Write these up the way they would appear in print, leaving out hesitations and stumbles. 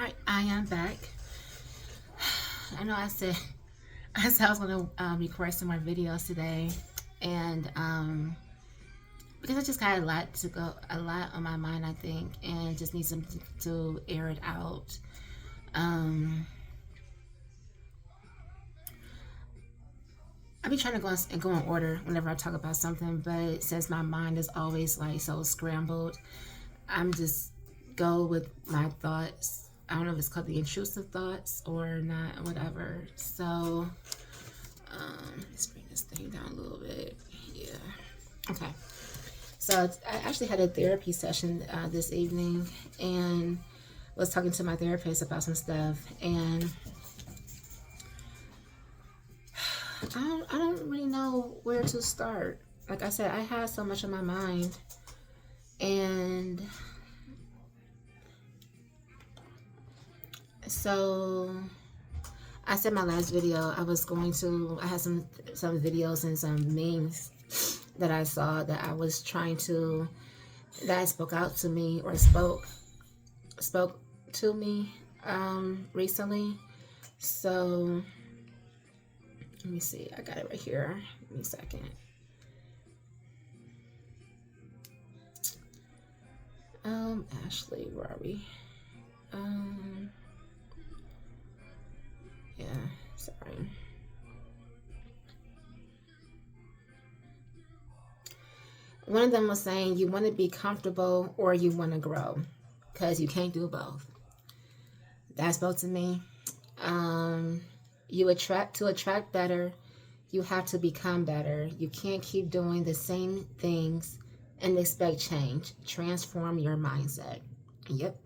Alright, I am back. I know I said I was going to record some more videos today, and because I just got a lot on my mind, I think, and just need some to air it out. Um, I be trying to go in order whenever I talk about something, but since my mind is always like so scrambled, I'm just go with my thoughts. I don't know if it's called the intrusive thoughts or not, or whatever. So, let's bring this thing down a little bit. Yeah. Okay. So I actually had a therapy session this evening, and was talking to my therapist about some stuff, and I don't really know where to start. Like I said, I had so much on my mind, and so I said my last video I had some videos and some memes that I saw that I was trying to that spoke out to me or spoke to me recently. So let me see. I got it right here. Give me a second. Ashley, where are we? Yeah, sorry. One of them was saying you want to be comfortable or you want to grow, because you can't do both. That spoke to me. To attract better, you have to become better. You can't keep doing the same things and expect change. Transform your mindset. Yep.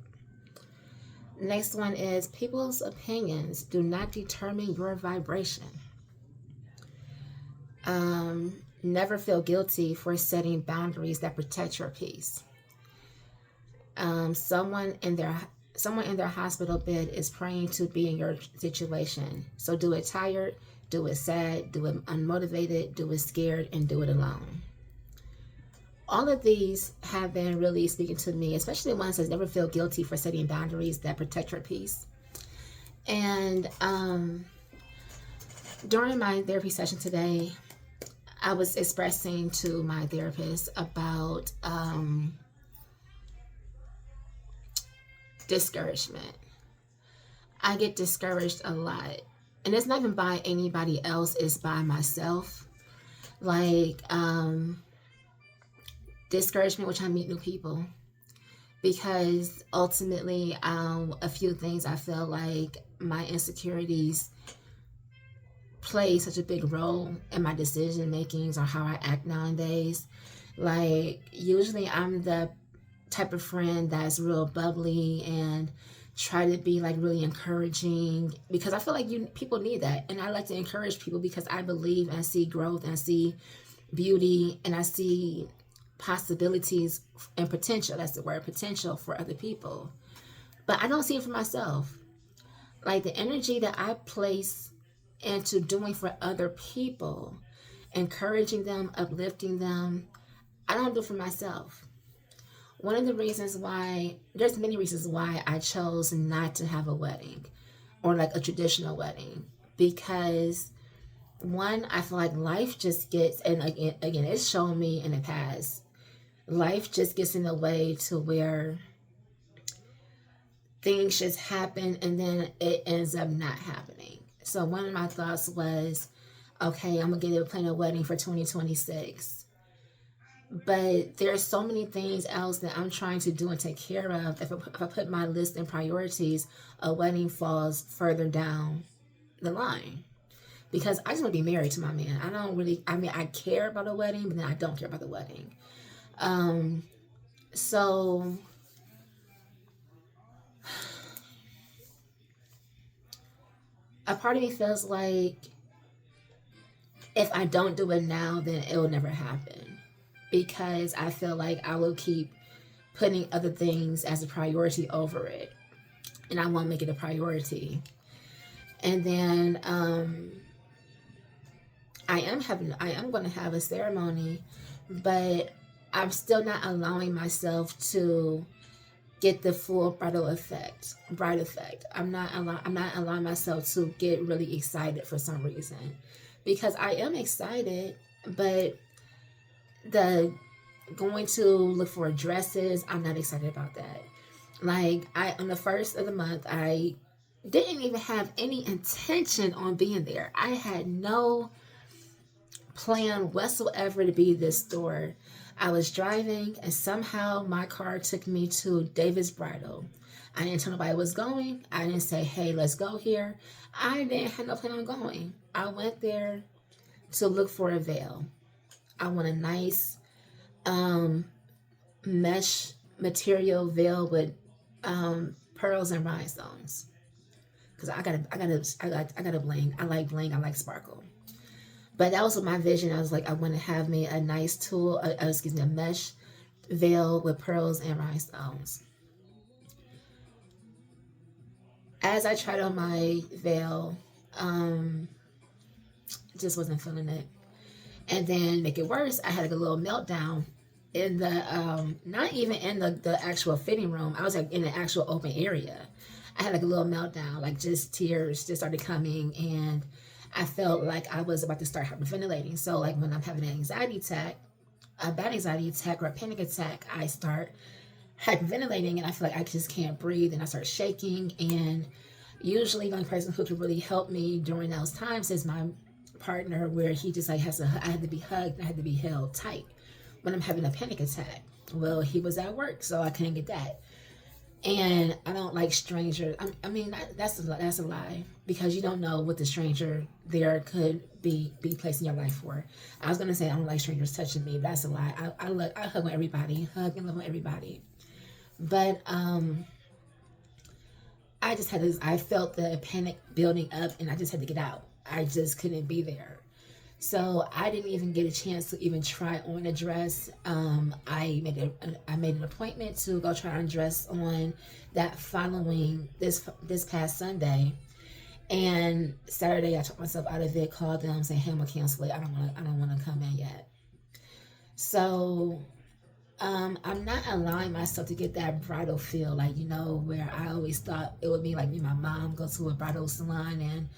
Next one is people's opinions do not determine your vibration. Never feel guilty for setting boundaries that protect your peace. Someone in their hospital bed is praying to be in your situation. So do it tired, do it sad, do it unmotivated, do it scared, and do it alone. All of these have been really speaking to me, especially the ones that never feel guilty for setting boundaries that protect your peace. And during my therapy session today, I was expressing to my therapist about discouragement. I get discouraged a lot. And it's not even by anybody else, it's by myself. Like, discouragement, which I meet new people. Because ultimately, a few things I feel like my insecurities play such a big role in my decision makings or how I act nowadays. Like, usually I'm the type of friend that's real bubbly and try to be like really encouraging, because I feel like people need that, and I like to encourage people because I believe and see growth and see beauty, and I see possibilities and potential. That's the word, potential, for other people. But I don't see it for myself. Like, the energy that I place into doing for other people, encouraging them, uplifting them, I don't do it for myself. One of the reasons why, there's many reasons why I chose not to have a wedding or like a traditional wedding, because one, I feel like life just gets, and again, it's shown me in the past, life just gets in the way to where things just happen and then it ends up not happening. So one of my thoughts was, okay, I'm gonna plan a wedding for 2026. But there's so many things else that I'm trying to do and take care of. If I put my list in priorities, a wedding falls further down the line. Because I just want to be married to my man. I care about a wedding, but then I don't care about the wedding. So a part of me feels like if I don't do it now, then it will never happen. Because I feel like I will keep putting other things as a priority over it, and I won't make it a priority. And then I am going to have a ceremony, but I'm still not allowing myself to get the full bride effect. I'm not allowing myself to get really excited for some reason, because I am excited, but the going to look for dresses, I'm not excited about that. Like, I on the first of the month, I didn't even have any intention on being there. I had no plan whatsoever to be this store. I was driving and somehow my car took me to David's Bridal. I didn't tell nobody I was going. I didn't say, hey, let's go here. I didn't have no plan on going. I went there to look for a veil. I want a nice mesh material veil with pearls and rhinestones. Cause I gotta bling. I like bling. I like sparkle. But that was my vision. I was like, I want to have me a nice tool, a mesh veil with pearls and rhinestones. As I tried on my veil, just wasn't feeling it. And then make it worse, I had a little meltdown in the not even in the actual fitting room. I was like in an actual open area. I had like a little meltdown, like just tears just started coming, and I felt like I was about to start hyperventilating. So like when I'm having an anxiety attack, a bad anxiety attack or a panic attack, I start hyperventilating and I feel like I just can't breathe and I start shaking. And usually the only person who can really help me during those times is my partner, where he just like I had to be hugged, I had to be held tight when I'm having a panic attack. Well, he was at work, so I couldn't get that. And I don't like strangers. I mean, that's a lie, because you don't know what the stranger there could be placed in your life for. I was gonna say I don't like strangers touching me, but that's a lie. I hug on everybody, hug and love on everybody. But I just had this. I felt the panic building up, and I just had to get out. I just couldn't be there. So I didn't even get a chance to even try on a dress. I made an appointment to go try on a dress on that following this past Sunday. And Saturday I took myself out of it, called them saying, hey, I'm gonna cancel it. I don't wanna come in yet. So I'm not allowing myself to get that bridal feel, like, where I always thought it would be like me and my mom go to a bridal salon and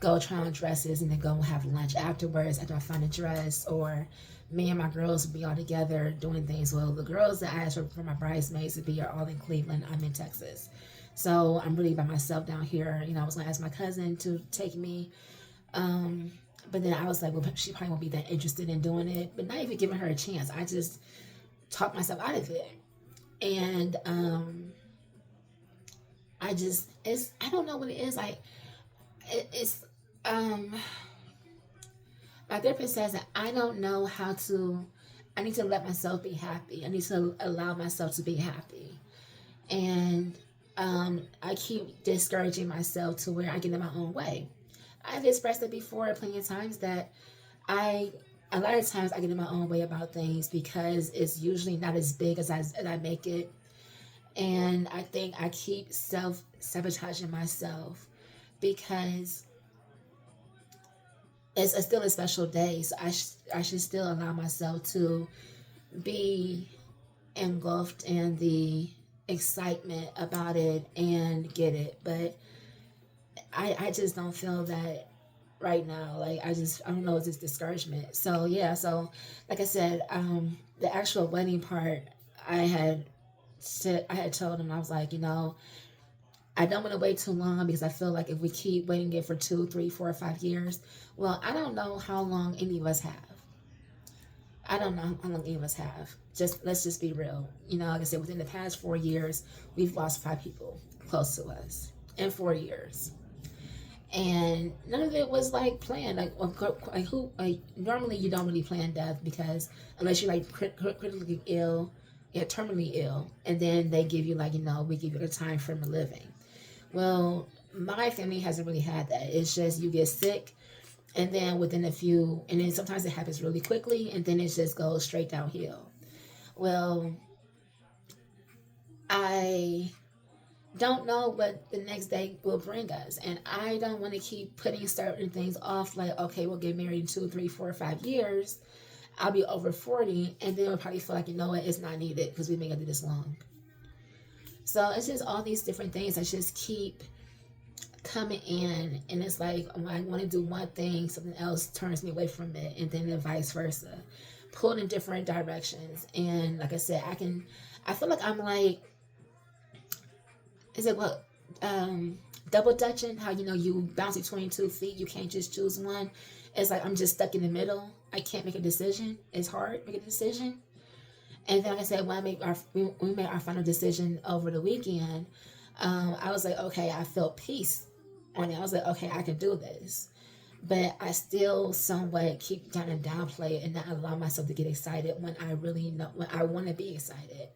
go try on dresses and then go have lunch afterwards after I find a dress, or me and my girls would be all together doing things. Well, the girls that I asked for my bridesmaids to be are all in Cleveland. I'm in Texas. So I'm really by myself down here. I was gonna ask my cousin to take me. But then I was like, well, she probably won't be that interested in doing it, but not even giving her a chance. I just talked myself out of it. And I don't know what it is. Like, it's my therapist says that I don't know how to. I need to let myself be happy. I need to allow myself to be happy. And I keep discouraging myself to where I get in my own way. I've expressed it before plenty of times that a lot of times I get in my own way about things because it's usually not as big as I make it. And I think I keep self-sabotaging myself because it's still a special day. So I should still allow myself to be engulfed in the excitement about it and get it. But I just don't feel that right now. Like, I don't know, it's this discouragement. So yeah, so like I said, the actual wedding part, I had told him, I was like, I don't want to wait too long, because I feel like if we keep waiting it for 2, 3, 4, 5 years, well, I don't know how long any of us have. I don't know how long any of us have. Let's just be real. Like I said, within the past 4 years, we've lost 5 people close to us in 4 years. And none of it was like planned. Normally you don't really plan death, because unless you're like critically ill, terminally ill, and then they give you we give you a time frame of living. Well, my family hasn't really had that. It's just you get sick, and then and then sometimes it happens really quickly, and then it just goes straight downhill. Well, I don't know what the next day will bring us, and I don't want to keep putting certain things off. Like, okay, we'll get married in 2, 3, 4, 5 years. I'll be over 40, and then we'll probably feel like, it's not needed because we've been together this long. So it's just all these different things that just keep coming in, and it's like when I want to do one thing, something else turns me away from it, and then vice versa, pulled in different directions. And like I said, I feel like I'm like, is it what, double dutching, how you bounce between 2 feet, you can't just choose one. It's like I'm just stuck in the middle. I can't make a decision. It's hard to make a decision. And then like I said, when we made our final decision over the weekend, I was like, okay, I felt peace on it. I was like, okay, I can do this. But I still somewhat keep kind of downplay it and not allow myself to get excited when I really know, when I want to be excited.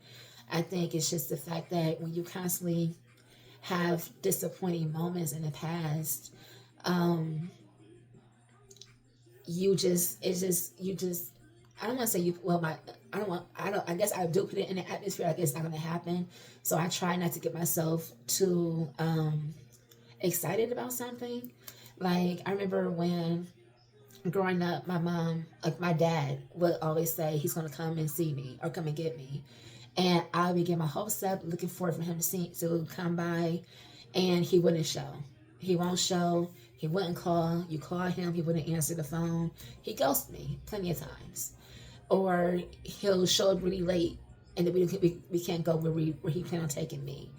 I think it's just the fact that when you constantly have disappointing moments in the past, you just, I don't want to say you, well, I guess I do put it in the atmosphere like it's not going to happen. So I try not to get myself too, excited about something. Like, I remember when growing up, my mom, like my dad, would always say he's going to come and see me or come and get me. And I would get my hopes up, looking forward for him to come by, and he wouldn't show. He won't show. He wouldn't call. You call him, he wouldn't answer the phone. He ghosted me plenty of times. Or he'll show up really late, and then we can't go where he planned on taking me.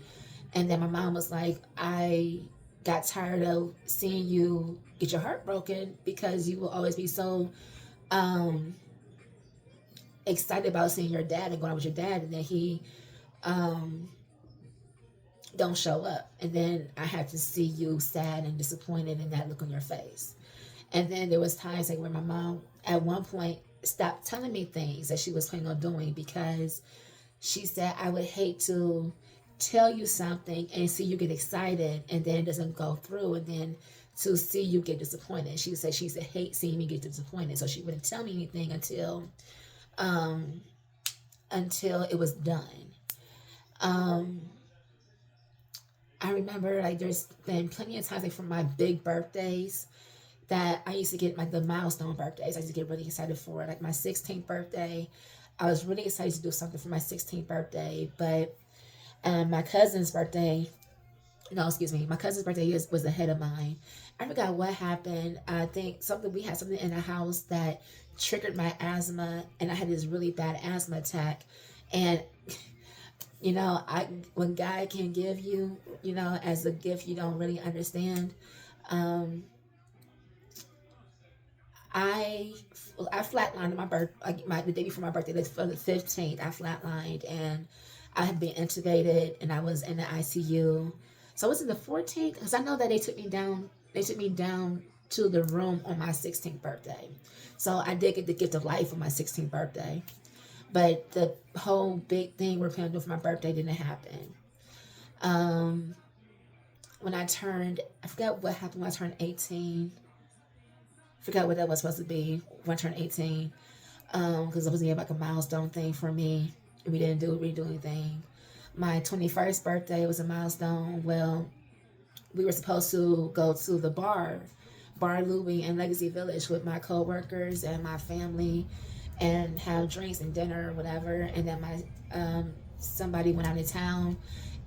And then my mom was like, I got tired of seeing you get your heart broken because you will always be so excited about seeing your dad and going out with your dad, and then he don't show up, and then I have to see you sad and disappointed and that look on your face. And then there was times like where my mom at one point stopped telling me things that she was planning on doing because she said, I would hate to tell you something and see you get excited and then it doesn't go through, and then to see you get disappointed. She said hate seeing me get disappointed, so she wouldn't tell me anything until it was done. I remember like there's been plenty of times like for my big birthdays that I used to get, like the milestone birthdays, I used to get really excited for. Like my 16th birthday, I was really excited to do something for my 16th birthday, but my cousin's birthday, no, excuse me, my cousin's birthday was ahead of mine. I forgot what happened. I think we had something in the house that triggered my asthma, and I had this really bad asthma attack. And when God can give you, as a gift you don't really understand. I flatlined the day before my birthday, the 15th. I flatlined, and I had been intubated, and I was in the ICU. So was it the 14th? Because I know that they took me down. They took me down to the room on my 16th birthday. So I did get the gift of life on my 16th birthday, but the whole big thing we're planning to do for my birthday didn't happen. When I forgot what happened when I turned 18. Forgot what that was supposed to be when I turned 18, because it was like a milestone thing for me. We didn't do anything. My 21st birthday was a milestone. Well, we were supposed to go to the Bar Louie in Legacy Village with my coworkers and my family and have drinks and dinner or whatever. And then somebody went out of town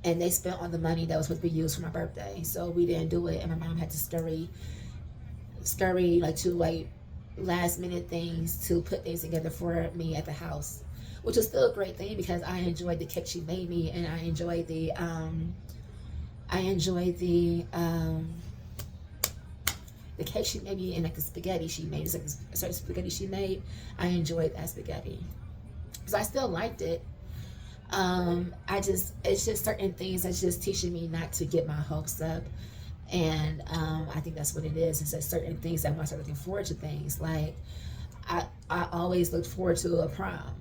and they spent all the money that was supposed to be used for my birthday. So we didn't do it, and my mom had to scurry like to like last minute things to put things together for me at the house, which was still a great thing because I enjoyed the cake she made me, and I enjoyed the cake she made me, and like the spaghetti she made. It's like a certain spaghetti she made. I enjoyed that spaghetti, so I still liked it. It's just certain things that's just teaching me not to get my hopes up. And I think that's what it is. It's that certain things that when I start looking forward to things, like I always looked forward to a prom.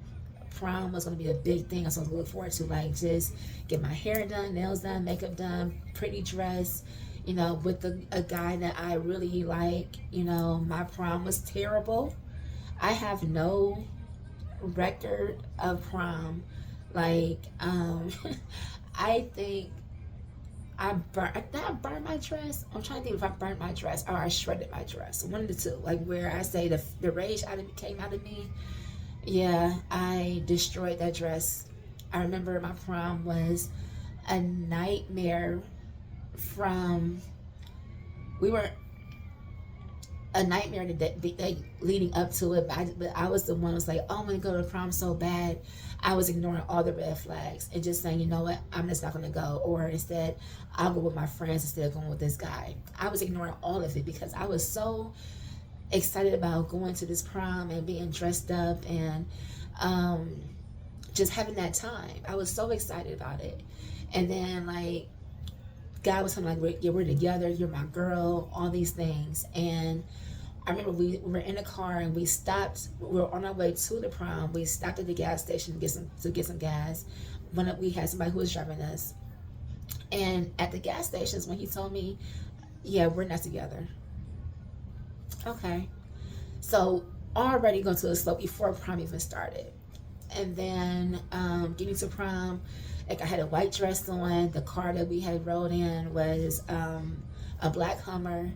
Prom was going to be a big thing I was going to look forward to, like just get my hair done, nails done, makeup done, pretty dress, with a guy that I really like. My prom was terrible. I have no record of prom. Like, I think I burned my dress. I'm trying to think if I burned my dress or I shredded my dress. One of the two. Like where I say the rage came out of me. Yeah, I destroyed that dress. I remember my prom was a nightmare from, we were a nightmare the day leading up to it. But I was the one who was like, oh, I'm going to go to prom so bad. I was ignoring all the red flags and just saying, you know what, I'm just not going to go. Or instead, I'll go with my friends instead of going with this guy. I was ignoring all of it because I was so excited about going to this prom and being dressed up and um, just having that time. I was so excited about it. And then, like, God was telling me, like, we're together, you're my girl, all these things. And I remember we were in a car and we stopped. We were on our way to the prom. We stopped at the gas station to get some gas. We had somebody who was driving us. And at the gas stations, when he told me, yeah, we're not together. Okay. So already going to a slope before prom even started. And then getting to prom, like I had a white dress on. The car that we had rode in was a black Hummer,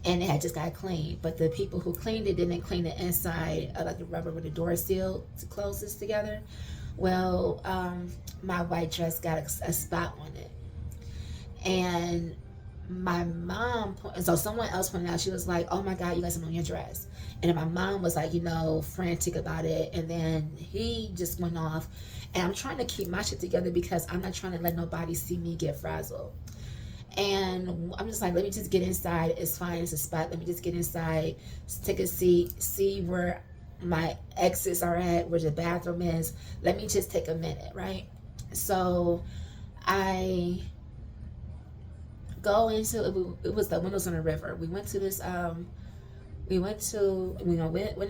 and it had just got cleaned. But the people who cleaned it didn't clean the inside, like the rubber where the door seal closes together. Well, my white dress got a spot on it, and my mom, so someone else pointed out, she was like, oh my God, you got something on your dress. And then my mom was like, frantic about it. And then he just went off. And I'm trying to keep my shit together because I'm not trying to let nobody see me get frazzled. And I'm just like, let me just get inside. It's fine. It's a spot. Let me just get inside, take a seat, see where my exits are at, where the bathroom is. Let me just take a minute, right? So I go into, it was the Windows on the River. We went to this, went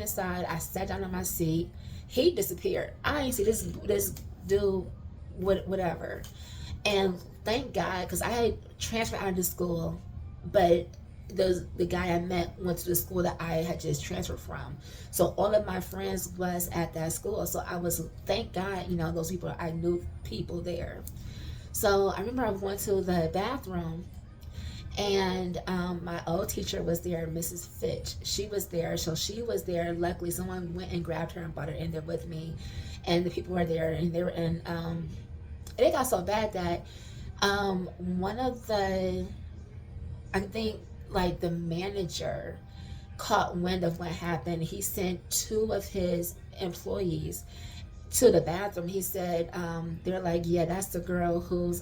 inside. I sat down on my seat. He disappeared. I ain't see this dude, whatever. And thank God, because I had transferred out of the school, but the guy I met went to the school that I had just transferred from. So all of my friends was at that school. So I was, thank God, those people, I knew people there. So I remember I went to the bathroom, and my old teacher was there, Mrs. Fitch. She was there. So she was there. Luckily, someone went and grabbed her and brought her in there with me. And the people were there, and they were in, it got so bad that one of the, I think, like, the manager caught wind of what happened. He sent two of his employees to the bathroom. He said, they're like, yeah, that's the girl who's,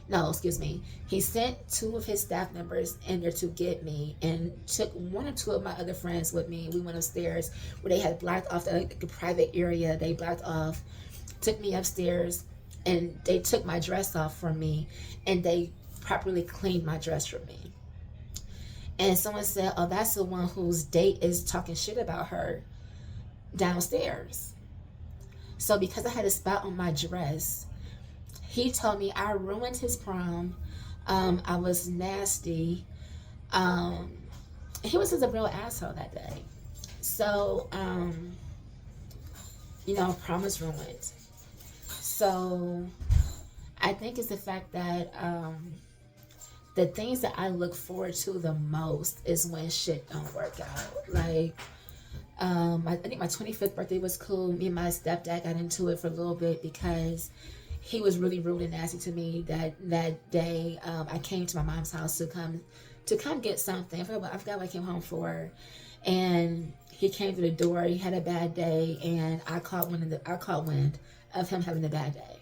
no, excuse me. He sent two of his staff members in there to get me and took one or two of my other friends with me. We went upstairs where they had blocked off the private area. They blocked off, took me upstairs, and they took my dress off from me, and they properly cleaned my dress for me. And someone said, oh, that's the one whose date is talking shit about her downstairs. So because I had a spot on my dress, he told me I ruined his prom. I was nasty. He was just a real asshole that day. So, prom was ruined. So I think it's the fact that the things that I look forward to the most is when shit don't work out. Like, I think my 25th birthday was cool. Me and my stepdad got into it for a little bit because he was really rude and nasty to me that day. I came to my mom's house to come get something. I forgot what I came home for, and he came through the door. He had a bad day, and I caught wind of him having a bad day.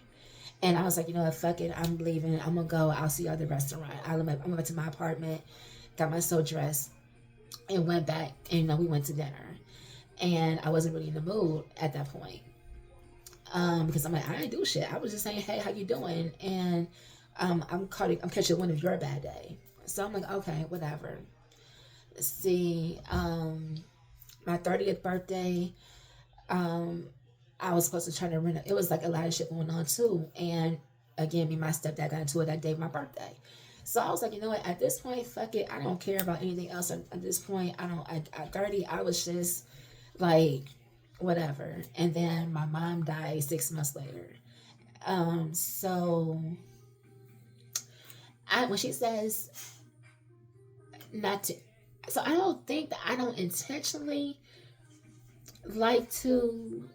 And I was like, fuck it, I'm leaving. I'm gonna go. I'll see you at the restaurant. I went to my apartment, got myself dressed, and went back. And we went to dinner. And I wasn't really in the mood at that point. Because I'm like, I didn't do shit. I was just saying, hey, how you doing? And I'm catching wind of your bad day. So I'm like, okay, whatever. Let's see. My 30th birthday, I was supposed to try to rent it was like a lot of shit going on too. And again, me and my stepdad got into it that day of my birthday. So I was like, you know what? At this point, fuck it. I don't care about anything else. At this point, at 30, I was just like, whatever. And then my mom died 6 months later. So when she says not to, so I don't think that I don't intentionally like to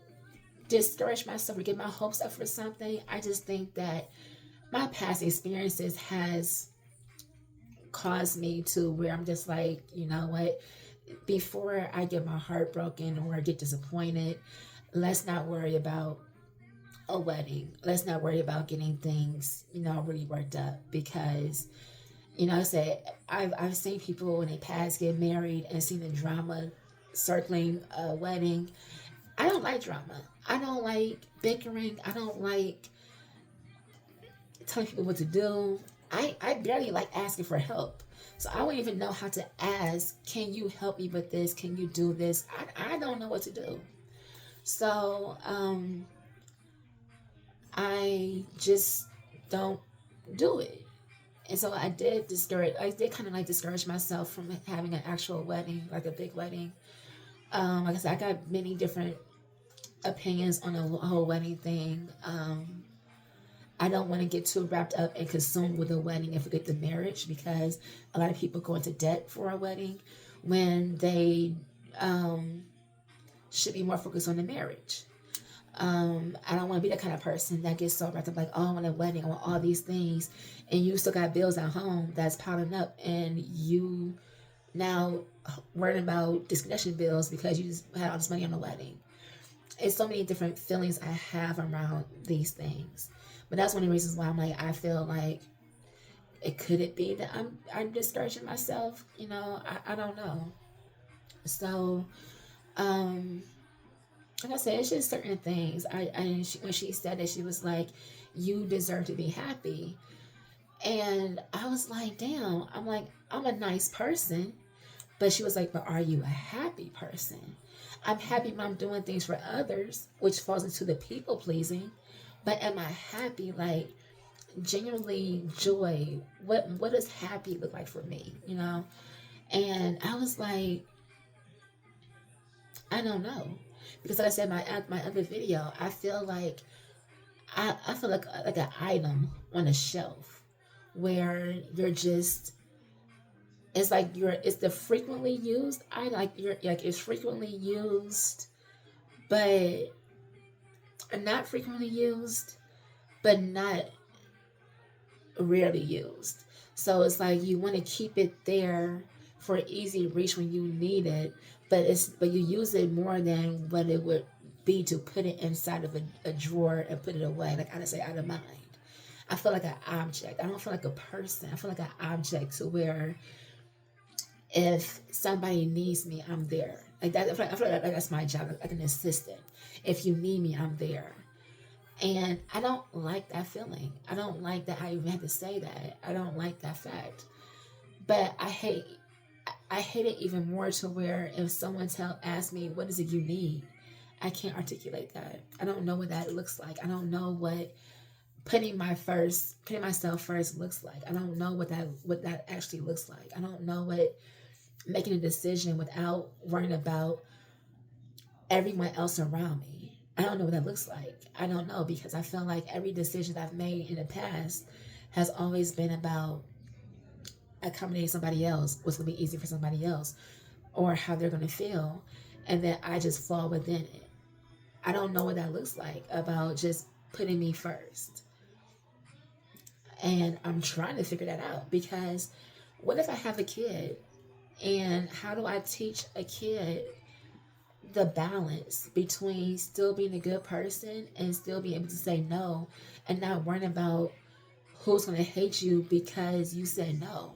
discourage myself or get my hopes up for something. I just think that my past experiences has caused me to where I'm just like, you know what, before I get my heart broken or get disappointed, let's not worry about a wedding. Let's not worry about getting things, really worked up, because, I said, I've seen people when they pass get married and seen the drama circling a wedding. I don't like drama. I don't like bickering. I don't like telling people what to do. I barely like asking for help. So I wouldn't even know how to ask, can you help me with this? Can you do this? I don't know what to do. So I just don't do it. And so I did kind of like discourage myself from having an actual wedding, like a big wedding. Like I said, I got many different opinions on the whole wedding thing. I don't want to get too wrapped up and consumed with a wedding and forget the marriage, because a lot of people go into debt for a wedding when they should be more focused on the marriage. I don't want to be that kind of person that gets so wrapped up, like, oh, I want a wedding, I want all these things, and you still got bills at home that's piling up, and you now worrying about disconnection bills because you just had all this money on the wedding. It's so many different feelings I have around these things. But that's one of the reasons why I'm like, I feel like could it be that I'm discouraging myself? I don't know. So, like I said, it's just certain things. When she said that, she was like, you deserve to be happy. And I was like, damn, I'm like, I'm a nice person. But she was like, but are you a happy person? I'm happy when I'm doing things for others, which falls into the people pleasing. But am I happy? Like, genuinely joy. What does happy look like for me? And I was like, I don't know, because like I said, my other video, I feel like I feel like an item on a shelf where you're just, it's like it's the frequently used. It's frequently used, but not frequently used, but not rarely used. So it's like you want to keep it there for easy reach when you need it, but you use it more than what it would be to put it inside of a drawer and put it away. Like I say, out of mind. I feel like an object. I don't feel like a person. I feel like an object, to where if somebody needs me, I'm there. Like that. I feel like that's my job, like an assistant. If you need me, I'm there. And I don't like that feeling. I don't like that I even had to say that. I don't like that fact. But I hate it even more, to where if someone asks me, what is it you need? I can't articulate that. I don't know what that looks like. I don't know what putting myself first looks like. I don't know what that actually looks like. I don't know what making a decision without worrying about everyone else around me. I don't know what that looks like. I don't know, because I feel like every decision I've made in the past has always been about accommodating somebody else, what's going to be easy for somebody else, or how they're going to feel, and then I just fall within it. I don't know what that looks like, about just putting me first. And I'm trying to figure that out, because what if I have a kid, and how do I teach a kid the balance between still being a good person and still being able to say no, and not worrying about who's going to hate you because you said no?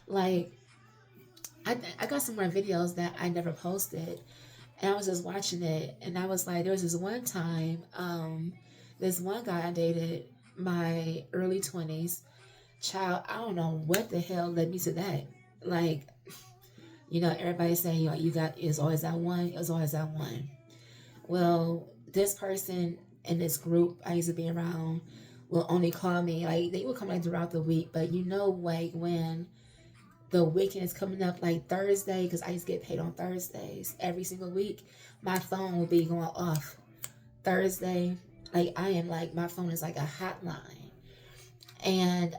Like, I got some more videos that I never posted, and I was just watching it, and I was like, there was this one time, this one guy I dated, my early 20s, child, I don't know what the hell led me to that. Like, everybody's saying, you got, it's always that one, it was always that one. Well, this person in this group I used to be around will only call me, like, they will come like throughout the week, but like when the weekend is coming up, like Thursday, because I used to get paid on Thursdays every single week, my phone will be going off Thursday. Like, I am like, my phone is like a hotline. And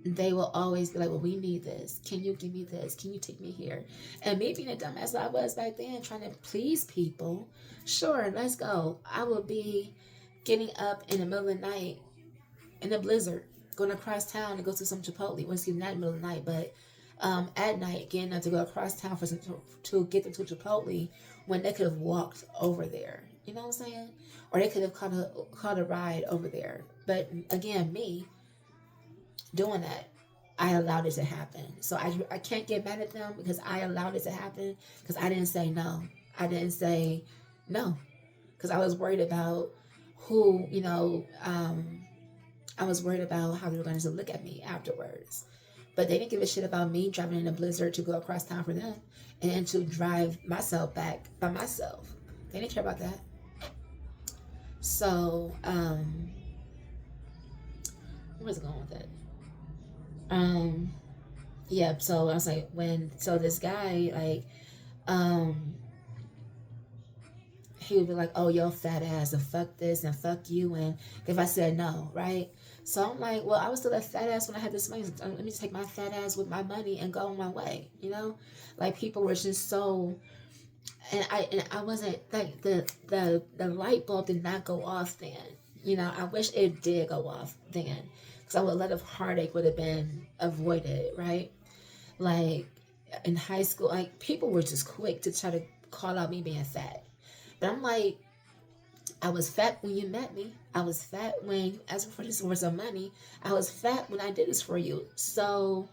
they will always be like, well, we need this. Can you give me this? Can you take me here? And me being a dumbass I was back then, trying to please people, sure, let's go. I will be getting up in the middle of the night in a blizzard, going across town to go to some Chipotle. Well, excuse me, not in the middle of the night, but at night, getting them to go across town to get them to Chipotle when they could have walked over there. You know what I'm saying? Or they could have caught a ride over there. But again, me doing that, I allowed it to happen. So I can't get mad at them because I allowed it to happen because I didn't say no. I didn't say no because I was worried about who, I was worried about how they were going to look at me afterwards. But they didn't give a shit about me driving in a blizzard to go across town for them and then to drive myself back by myself. They didn't care about that. So, where's it going with it? Yeah, so I was like, this guy, like, he would be like, oh, yo, fat ass, and fuck this, and fuck you, and if I said no, right? So I'm like, well, I was still a fat ass when I had this money. So let me just take my fat ass with my money and go on my way, you know? Like, people were just so, and I wasn't, like, the light bulb did not go off then. You know, I wish it did go off then, because a lot of heartache would have been avoided, right? Like, in high school, like, people were just quick to try to call out me being fat. But I'm like, I was fat when you met me. I was fat when you asked for this worth of money. I was fat when I did this for you. So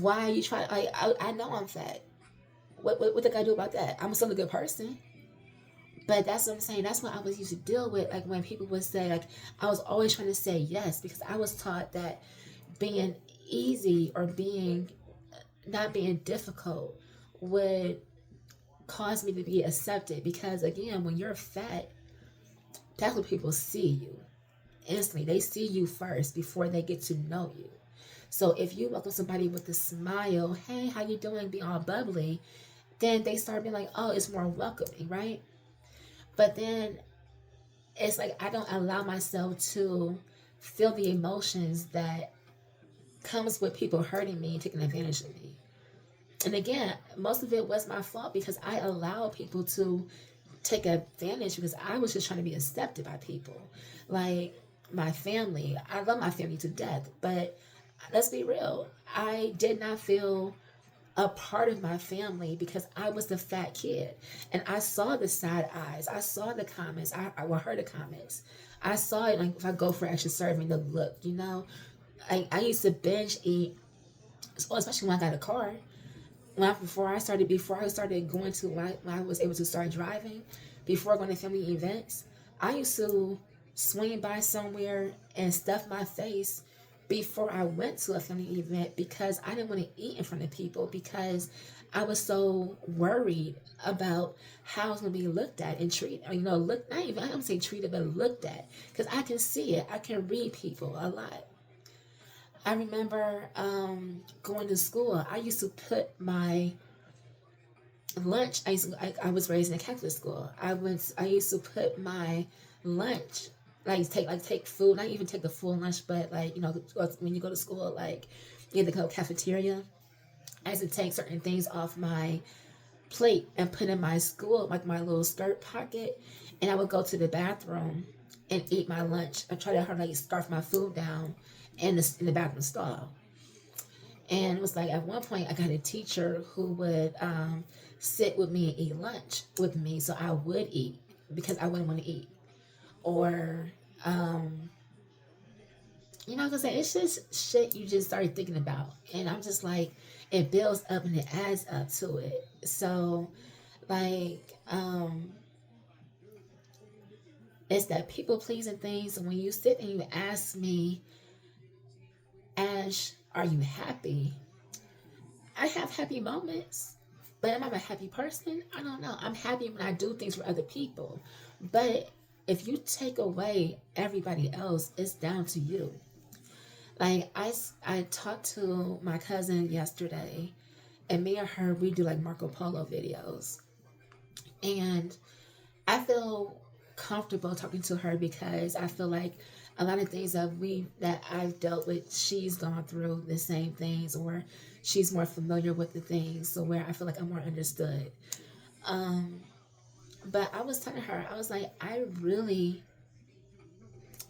why are you trying? I know I'm fat. What did I do about that? I'm still a good person. But that's what I'm saying. That's what I was used to deal with. Like, when people would say, like, I was always trying to say yes because I was taught that being easy or not being difficult would cause me to be accepted, because again, when you're fat, that's what people see you instantly. They see you first before they get to know you. So if you welcome somebody with a smile, hey, how you doing, be all bubbly, then they start being like, oh, it's more welcoming, right? But then it's like I don't allow myself to feel the emotions that comes with people hurting me and taking advantage of me. And again, most of it was my fault because I allowed people to take advantage because I was just trying to be accepted by people. Like, my family, I love my family to death, but let's be real, I did not feel a part of my family because I was the fat kid. And I saw the side eyes, I saw the comments, I heard the comments. I saw it, like, if I go for extra serving, the look, you know. I used to binge eat, especially when I got a car. Before I started going to, when I was able to start driving, before going to family events, I used to swing by somewhere and stuff my face before I went to a family event because I didn't want to eat in front of people because I was so worried about how I was going to be looked at and treated. Not even, I don't say treated, but looked at, because I can see it. I can read people a lot. I remember going to school. I used to put my lunch. I was raised in a Catholic school. I used to put my lunch, take food. Not even take the full lunch, but when you go to school, like, you have to go cafeteria. I used to take certain things off my plate and put in my school, like my little skirt pocket, and I would go to the bathroom and eat my lunch. I try to scarf my food down in the bathroom stall. And it was like, at one point I got a teacher who would sit with me and eat lunch with me, so I would eat because I wouldn't want to eat. Or because it's just shit you just start thinking about, and I'm just like, it builds up and it adds up to it. So, like, it's that people pleasing things. And when you sit and you ask me, Ash, are you happy? I have happy moments, but am I a happy person? I don't know. I'm happy when I do things for other people, but if you take away everybody else, it's down to you. Like, I talked to my cousin yesterday, and me and her, we do like Marco Polo videos, and I feel comfortable talking to her because I feel like a lot of things that I've dealt with, she's gone through the same things, or she's more familiar with the things, so where I feel like I'm more understood. But I was telling her, I was like, I really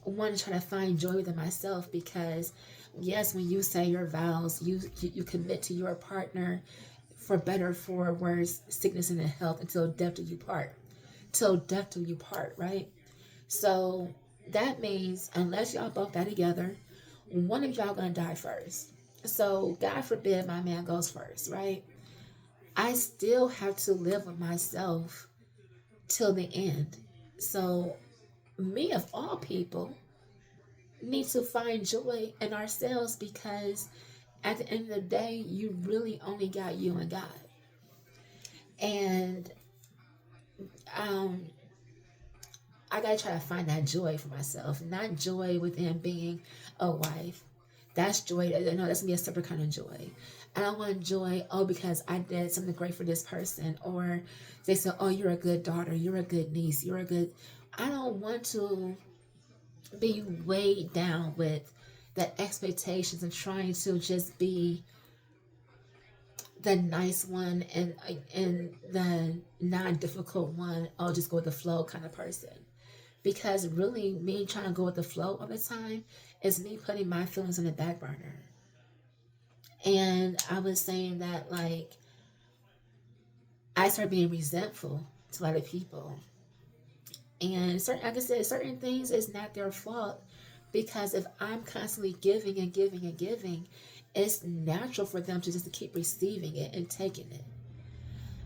want to try to find joy within myself, because yes, when you say your vows, you commit to your partner for better, for worse, sickness and health, until death do you part. Till death do you part, right? So that means unless y'all both die together, one of y'all gonna die first. So God forbid my man goes first, right? I still have to live with myself till the end. So me of all people need to find joy in ourselves, because at the end of the day, you really only got you and God. And um, I gotta try to find that joy for myself, not joy within being a wife. That's joy. No, that's gonna be a separate kind of joy. I don't want joy, oh, because I did something great for this person, or they said, oh, you're a good daughter, you're a good niece, you're a good. I don't want to be weighed down with the expectations and trying to just be the nice one and the non-difficult one. I'll just go with the flow kind of person, because really me trying to go with the flow all the time is me putting my feelings on the back burner. And I was saying that, like, I started being resentful to a lot of people, and certain, like I said, certain things is not their fault, because if I'm constantly giving and giving and giving, it's natural for them to just keep receiving it and taking it.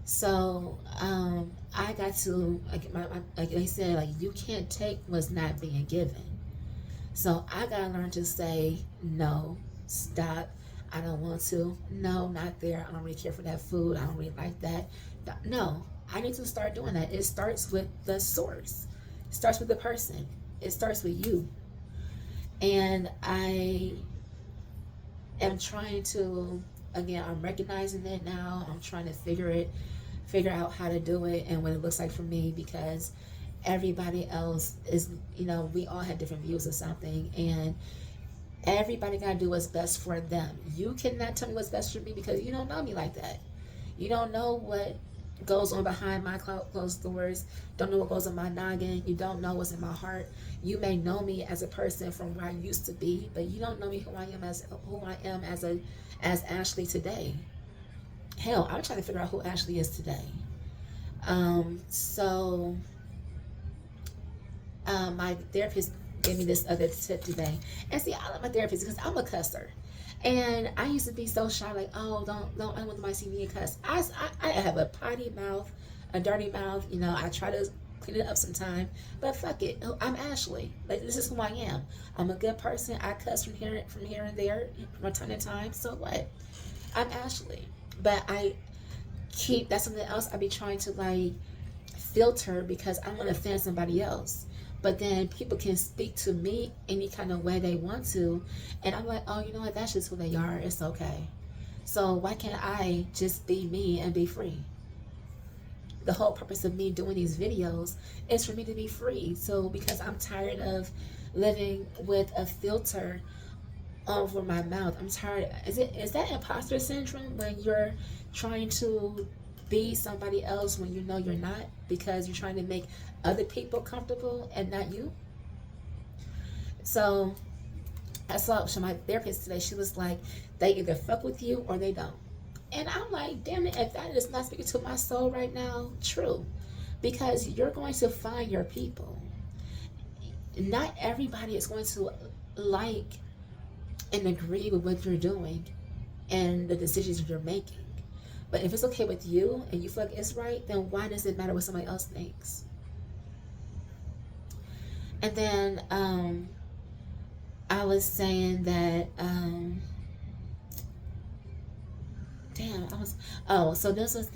So I got to, like they said, like, you can't take what's not being given. So I gotta learn to say no, stop. I don't want to. No, not there. I don't really care for that food. I don't really like that. No, I need to start doing that. It starts with the source. It starts with the person. It starts with you. And I am trying to, again, I'm recognizing it now. I'm trying to figure out how to do it and what it looks like for me, because everybody else is, we all have different views of something, and everybody got to do what's best for them. You cannot tell me what's best for me, because you don't know me like that. You don't know what goes on behind my closed doors. Don't know what goes on my noggin. You don't know what's in my heart. You may know me as a person from where I used to be, but you don't know me who I am as Ashley today. Hell, I'm trying to figure out who Ashley is today. So my therapist gave me this other tip today. And see, I love my therapist because I'm a cusser. And I used to be so shy, like, oh, don't I want somebody to see me cuss. I have a potty mouth, a dirty mouth. I try to clean it up sometime, but fuck it. I'm Ashley. Like, this is who I am. I'm a good person. I cuss from here and there from time to time. So what? I'm Ashley. But that's something else I be trying to, like, filter, because I want to offend somebody else. But then people can speak to me any kind of way they want to, and I'm like, oh, you know what? That's just who they are. It's okay. So why can't I just be me and be free? The whole purpose of me doing these videos is for me to be free. So because I'm tired of living with a filter over my mouth. I'm tired. Is that imposter syndrome, when you're trying to be somebody else when you know you're not, because you're trying to make other people comfortable and not you? So I saw my therapist today. She was like, they either fuck with you or they don't. And I'm like, damn it, if that is not speaking to my soul right now, true. Because you're going to find your people. Not everybody is going to like and agree with what you're doing and the decisions you're making. But if it's okay with you and you feel like it's right, then why does it matter what somebody else thinks? And then I was saying that so this was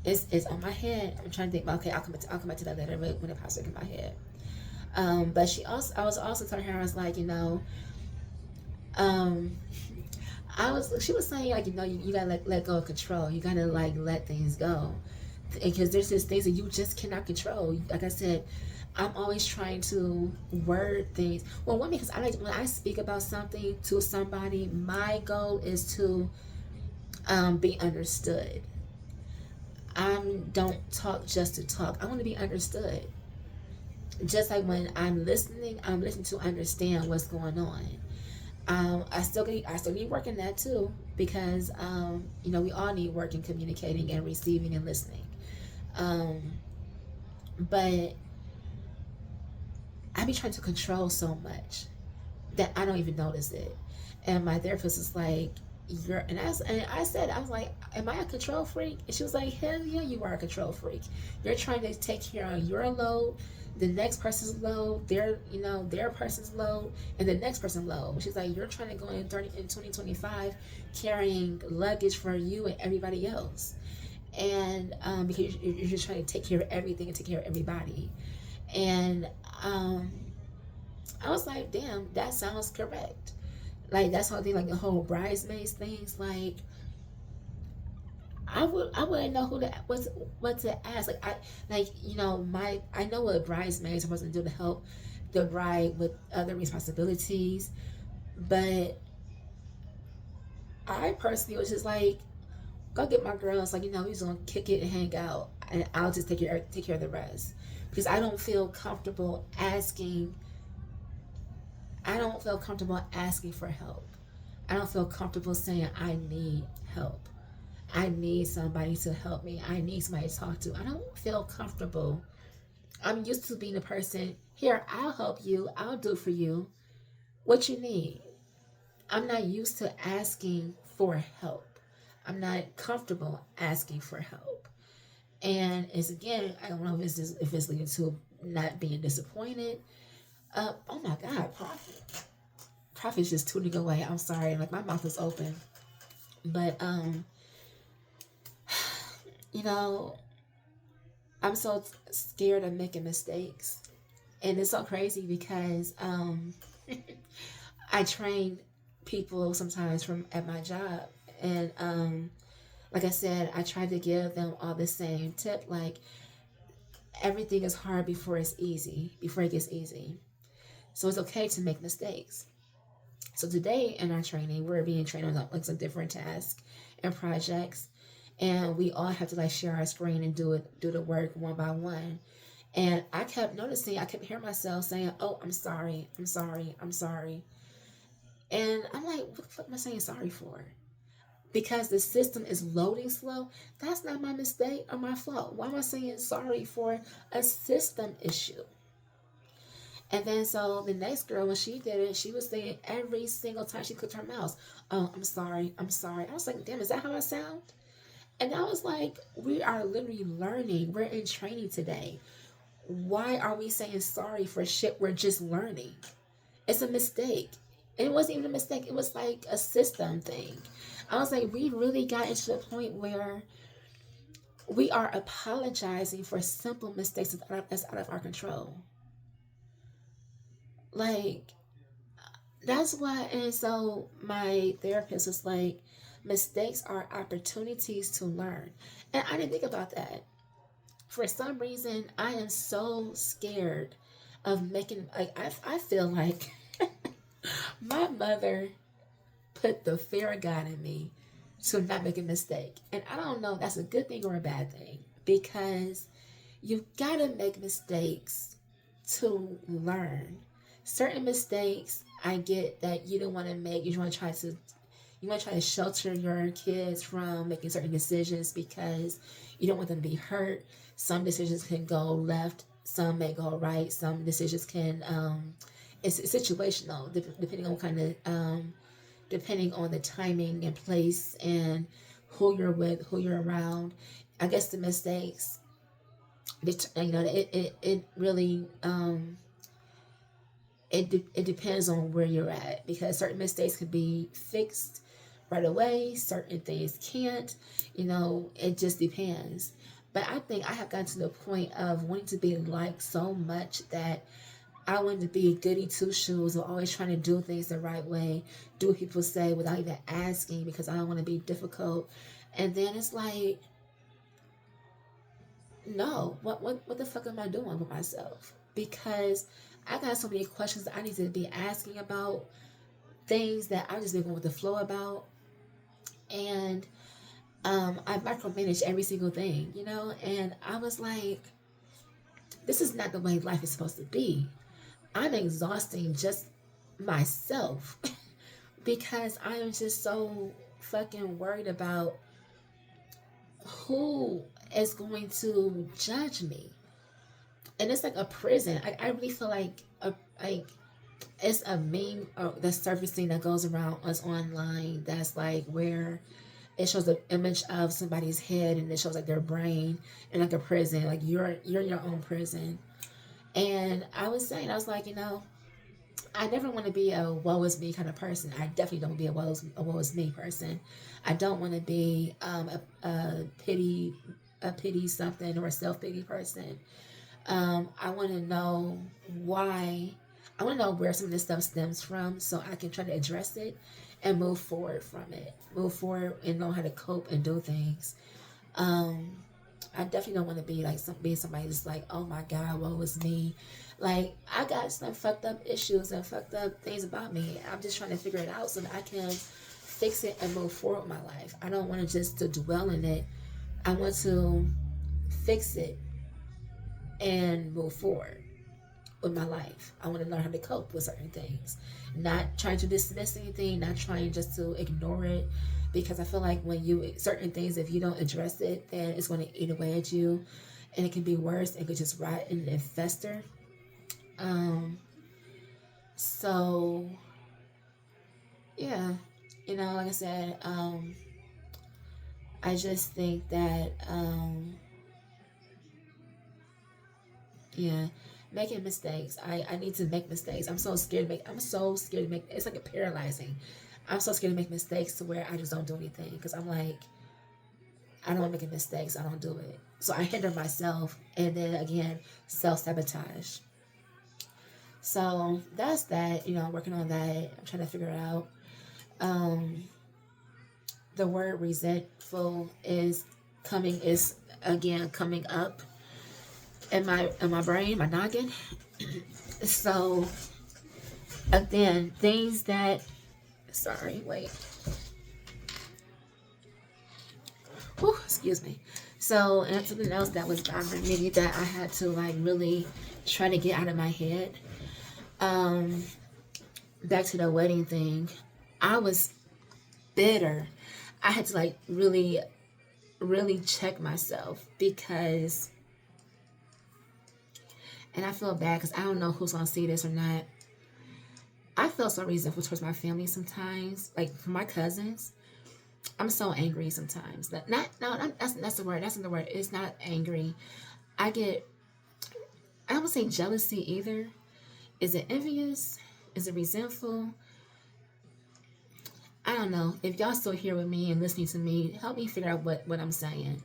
it's on my head. I'm trying to think. Okay, I'll come back to that later when it pops up in my head. But I was also telling her, I was like, she was saying, like, you gotta let go of control. You gotta, like, let things go, because there's just things that you just cannot control. Like I said, I'm always trying to word things. Well, one, because when I speak about something to somebody, my goal is to be understood. I don't talk just to talk. I want to be understood. just like when I'm listening to understand what's going on. I still need work in that too, because we all need work in communicating and receiving and listening. Um, but I be trying to control so much that I don't even notice it. And my therapist is like, "You're," and I said, I was like, "Am I a control freak?" And she was like, "Hell yeah, you are a control freak. You're trying to take care of your load, the next person's load, their person's load, and the next person's load." She's like, "You're trying to go in 2025 carrying luggage for you and everybody else." And because you're just trying to take care of everything and take care of everybody. And um, I was like, damn, that sounds correct. Like that's how they like the whole bridesmaids things. Like I wouldn't know what to ask. I know what bridesmaids are supposed to do to help the bride with other responsibilities, but I personally was just like, go get my girls. Like we just gonna kick it and hang out, and I'll just take care of the rest because I don't feel comfortable asking for help. I don't feel comfortable saying I need help. I need somebody to help me. I need somebody to talk to. I don't feel comfortable. I'm used to being a person, here, I'll help you. I'll do for you what you need. I'm not used to asking for help. I'm not comfortable asking for help. And it's again, I don't know if it's leading to not being disappointed. Oh my God, Prophet's just tuning away. I'm sorry, like my mouth is open. But you know, I'm so scared of making mistakes. And it's so crazy because I train people sometimes from at my job. And like I said, I try to give them all the same tip. Like everything is hard before it gets easy. So it's okay to make mistakes. So today in our training, we're being trained on like some different tasks and projects, and we all have to like share our screen and do the work one by one. And I kept noticing, I kept hearing myself saying, "Oh, I'm sorry, I'm sorry, I'm sorry," and I'm like, "What the fuck am I saying sorry for?" Because the system is loading slow. That's not my mistake or my fault. Why am I saying sorry for a system issue? And then so the next girl, when she did it, she was saying every single time she clicked her mouse, "Oh, I'm sorry, I'm sorry." I was like, damn, is that how I sound? And I was like, we are literally learning. We're in training today. Why are we saying sorry for shit we're just learning? It's a mistake. And it wasn't even a mistake. It was like a system thing. I was like, we really got into the point where we are apologizing for simple mistakes that's out of our control. Like, that's why, and so my therapist was like, mistakes are opportunities to learn. And I didn't think about that. For some reason, I am so scared of making, like, I feel like my mother put the fear of God in me to not make a mistake. And I don't know if that's a good thing or a bad thing, because you've got to make mistakes to learn. Certain mistakes, I get that you don't want to make. You want to try to shelter your kids from making certain decisions because you don't want them to be hurt. Some decisions can go left, some may go right. Some decisions can it's situational depending on depending on the timing and place and who you're with, who you're around. I guess the mistakes, it really it depends on where you're at, because certain mistakes can be fixed right away, certain things can't. It just depends. But I think I have gotten to the point of wanting to be liked so much that I wanted to be goody two shoes, or always trying to do things the right way, do what people say without even asking, because I don't want to be difficult. And then it's like, no, what the fuck am I doing with myself? Because I got so many questions that I need to be asking about things that I just been going with the flow about. And I micromanage every single thing, and I was like, this is not the way life is supposed to be. I'm exhausting just myself because I am just so fucking worried about who is going to judge me. And it's like a prison. I really feel like like it's a meme that's surfacing that goes around us online that's like where it shows an image of somebody's head and it shows like their brain in like a prison, like you're your own prison. And I was like, I never want to be a woe is me kind of person. I definitely don't want to be a woe is me person. I don't want to be a pity something or a self pity person. I want to know why. I want to know where some of this stuff stems from so I can try to address it and move forward from it. Move forward and know how to cope and do things. Um, I definitely don't want to be like being somebody that's like, oh my God, what was me? Like I got some fucked up issues and fucked up things about me. I'm just trying to figure it out so that I can fix it and move forward with my life. I don't want to just to dwell in it. I want to fix it and move forward with my life. I want to learn how to cope with certain things. Not trying to dismiss anything, not trying just to ignore it. Because I feel like when you certain things, if you don't address it, then it's going to eat away at you, and it can be worse. It could just rot and fester. Um, so yeah, like I said, I just think that yeah, making mistakes. I need to make mistakes. I'm so scared to make, it's like a paralyzing. I'm so scared to make mistakes to where I just don't do anything because I'm like, I don't want to make mistakes. I don't do it. So I hinder myself and then again, self-sabotage. So that's that, working on that. I'm trying to figure it out. Um, the word resentful is again coming up in my brain, my noggin. So again, things that sorry, wait. Whew, excuse me. So and something else that was bothering me that I had to like really try to get out of my head. Um, back to the wedding thing. I was bitter. I had to like really, really check myself because, and I feel bad because I don't know who's gonna see this or not. I feel so resentful towards my family sometimes, like for my cousins. I'm so angry sometimes. That's the word. That's not the word. It's not angry. I get. I don't say jealousy either. Is it envious? Is it resentful? I don't know. If y'all still here with me and listening to me, help me figure out what I'm saying.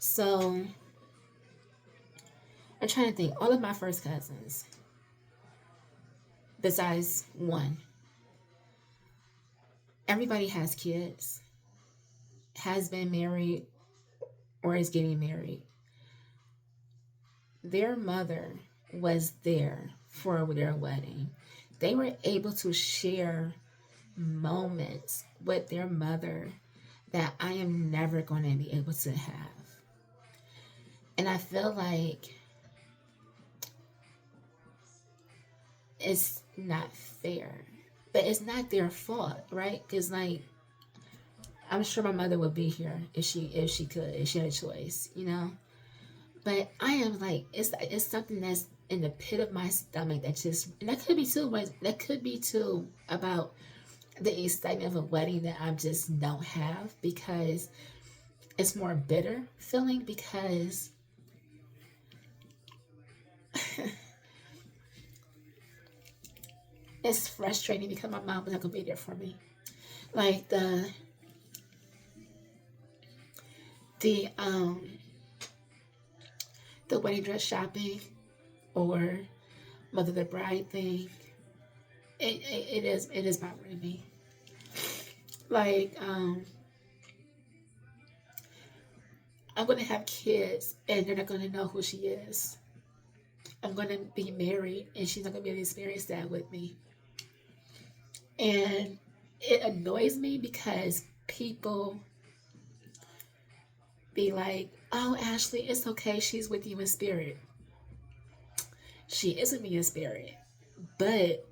So I'm trying to think. All of my first cousins, besides one, everybody has kids, has been married, or is getting married. Their mother was there for their wedding. They were able to share moments with their mother that I am never going to be able to have. And I feel like it's not fair. But it's not their fault, right? Because like I'm sure my mother would be here if she could, if she had a choice. But I am like it's something that's in the pit of my stomach that just and that could be too about the excitement of a wedding that I just don't have because it's more bitter feeling because it's frustrating because my mom was not gonna be there for me. Like the the wedding dress shopping or mother the bride thing. It is bothering me. Like I'm gonna have kids and they're not gonna know who she is. I'm gonna be married and she's not gonna be able to experience that with me. And it annoys me because people be like, oh, Ashley, it's okay. She's with you in spirit. She is with me in spirit, but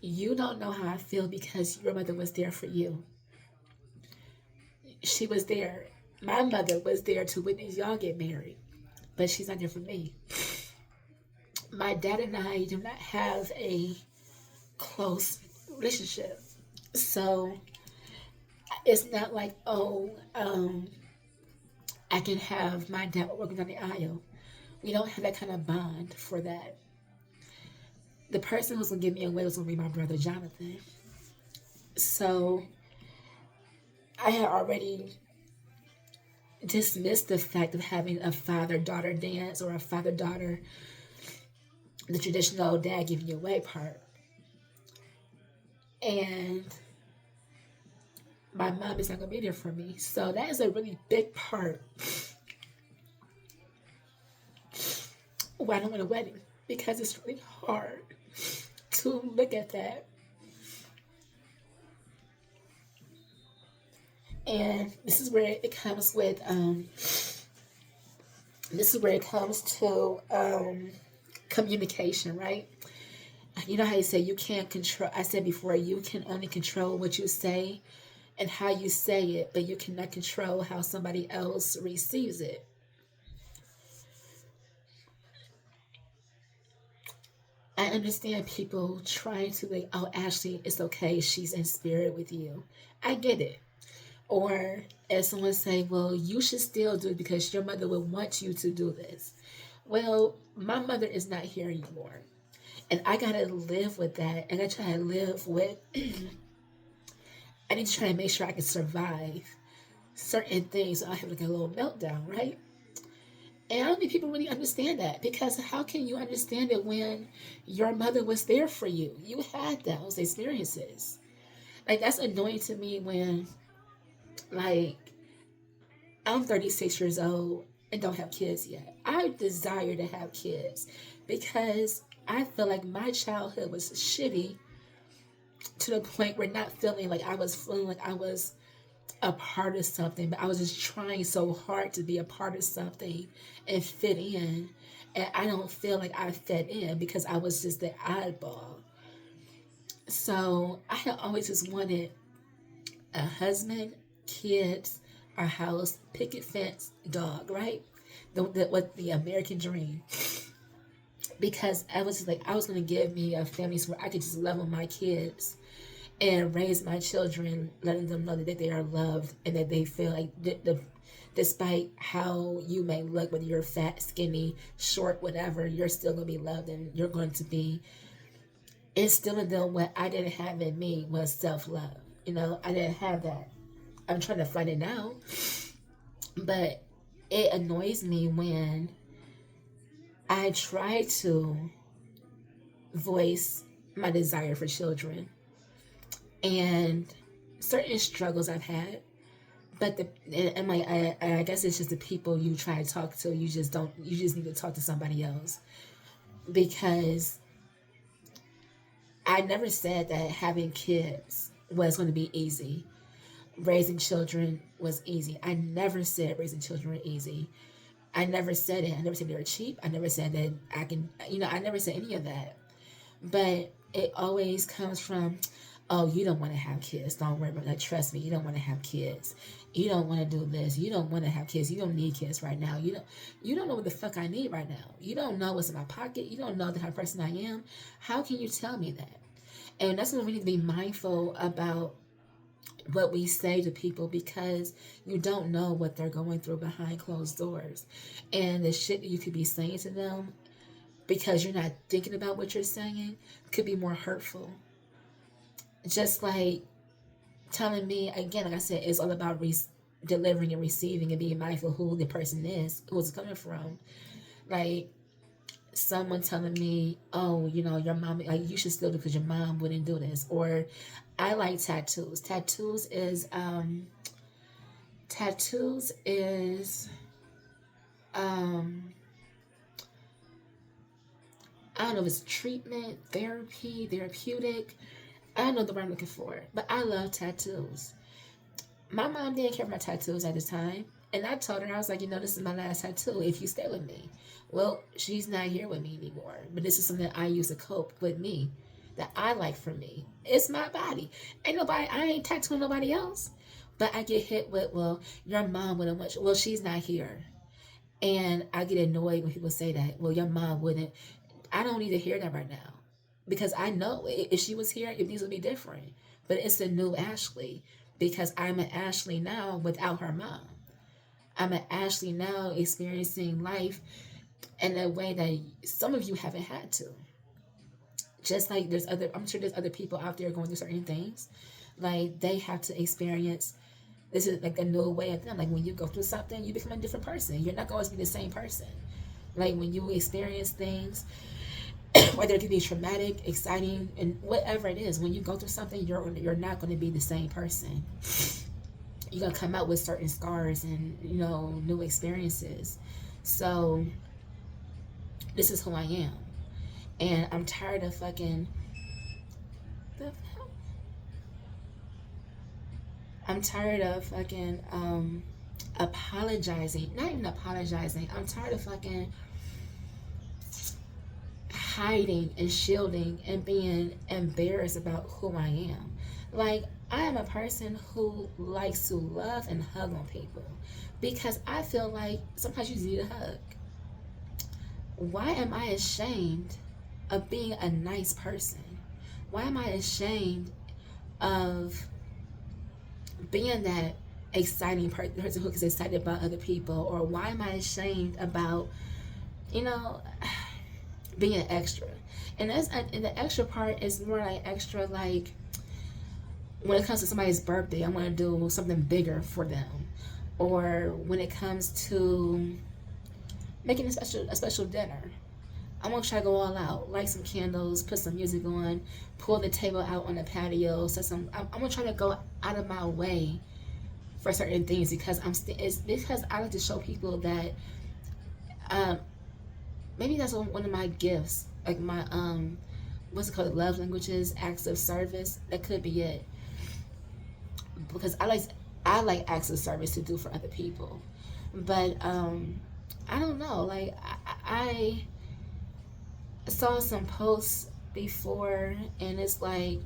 you don't know how I feel because your mother was there for you. She was there. My mother was there to witness y'all get married, but she's not there for me. My dad and I do not have a close relationship. So it's not like, oh, I can have my dad walking down the aisle. We don't have that kind of bond for that. The person who's going to give me away was going to be my brother, Jonathan. So I had already dismissed the fact of having a father-daughter dance or a father-daughter, the traditional dad giving you away part. And my mom is not going to be there for me. So that is a really big part why I don't want a wedding, because it's really hard to look at that. And this is where it comes with this is where it comes to communication, right? You know how you say you can't control, I said before, you can only control what you say and how you say it, but you cannot control how somebody else receives it. I understand people trying to like, oh, Ashley, it's okay, she's in spirit with you. I get it. Or as someone say, well, you should still do it because your mother would want you to do this. Well, my mother is not here anymore. And I gotta live with that. And I try to live with I need to try to make sure I can survive certain things. So I have like a little meltdown, right? And I don't think people really understand that, because how can you understand it when your mother was there for you? You had those experiences. Like, that's annoying to me when, like, I'm 36 years old and don't have kids yet. I desire to have kids because I feel like my childhood was shitty to the point where not feeling like I was feeling like I was a part of something, but I was just trying so hard to be a part of something and fit in. And I don't feel like I fit in because I was just the oddball. So I had always just wanted a husband, kids, our house, picket fence, dog, right? What the American dream. Because I was just like, I was going to give me a family where I could just love on my kids and raise my children, letting them know that they are loved and that they feel like despite how you may look, whether you're fat, skinny, short, whatever, you're still going to be loved and you're going to be instilling them. What I didn't have in me was self-love. You know, I didn't have that. I'm trying to find it now. But it annoys me when I try to voice my desire for children and certain struggles I've had, but and like I guess it's just the people you try to talk to. You just need to talk to somebody else, because I never said that having kids was going to be easy. Raising children was easy. I never said raising children were easy. I never said it. I never said they were cheap. I never said that I can, I never said any of that. But it always comes from, oh, you don't want to have kids. Don't worry about that. Trust me, you don't want to have kids. You don't want to do this. You don't want to have kids. You don't need kids right now. You don't know what the fuck I need right now. You don't know what's in my pocket. You don't know the kind of person I am. How can you tell me that? And that's what we need to be mindful about, what we say to people, because you don't know what they're going through behind closed doors. And the shit that you could be saying to them because you're not thinking about what you're saying could be more hurtful. Just like telling me, again, like I said, it's all about delivering and receiving and being mindful who the person is, who it's coming from. Like someone telling me, oh, your mom, like, you should still do because your mom wouldn't do this. Or I like tattoos. Tattoos is I don't know if it's treatment, therapeutic. I don't know the word I'm looking for, but I love tattoos. My mom didn't care for my tattoos at the time, And I told her, I was like, this is my last tattoo if you stay with me. Well, she's not here with me anymore. But this is something I use to cope with me, that I like for me. It's my body. I ain't tattooing nobody else. But I get hit with, well, your mom wouldn't want you. Well, she's not here. And I get annoyed when people say that. Well, your mom wouldn't. I don't need to hear that right now. Because I know if she was here, these would be different. But it's a new Ashley. Because I'm an Ashley now without her mom. I'm an Ashley now experiencing life in a way that some of you haven't had to. Just like I'm sure there's other people out there going through certain things. Like they have to experience, this is like a new way of them. Like when you go through something, you become a different person. You're not going to be the same person. Like when you experience things, whether it could be traumatic, exciting, and whatever it is, when you go through something, you're not going to be the same person. You're going to come out with certain scars and, new experiences. So this is who I am. And I'm tired of fucking... I'm tired of fucking apologizing. Not even apologizing. I'm tired of fucking hiding and shielding and being embarrassed about who I am. Like, I am a person who likes to love and hug on people because I feel like sometimes you need a hug. Why am I ashamed of being a nice person? Why am I ashamed of being that exciting person who is excited about other people? Or why am I ashamed about, being an extra? And the extra part is more like extra, like when it comes to somebody's birthday, I want to do something bigger for them. Or when it comes to making a special dinner, I'm gonna try to go all out, light some candles, put some music on, pull the table out on the patio. I'm gonna try to go out of my way for certain things because it's because I like to show people that maybe that's one of my gifts, like my what's it called, love languages, acts of service. That could be it, because I like acts of service to do for other people. But I don't know, like I saw some posts before, and it's like,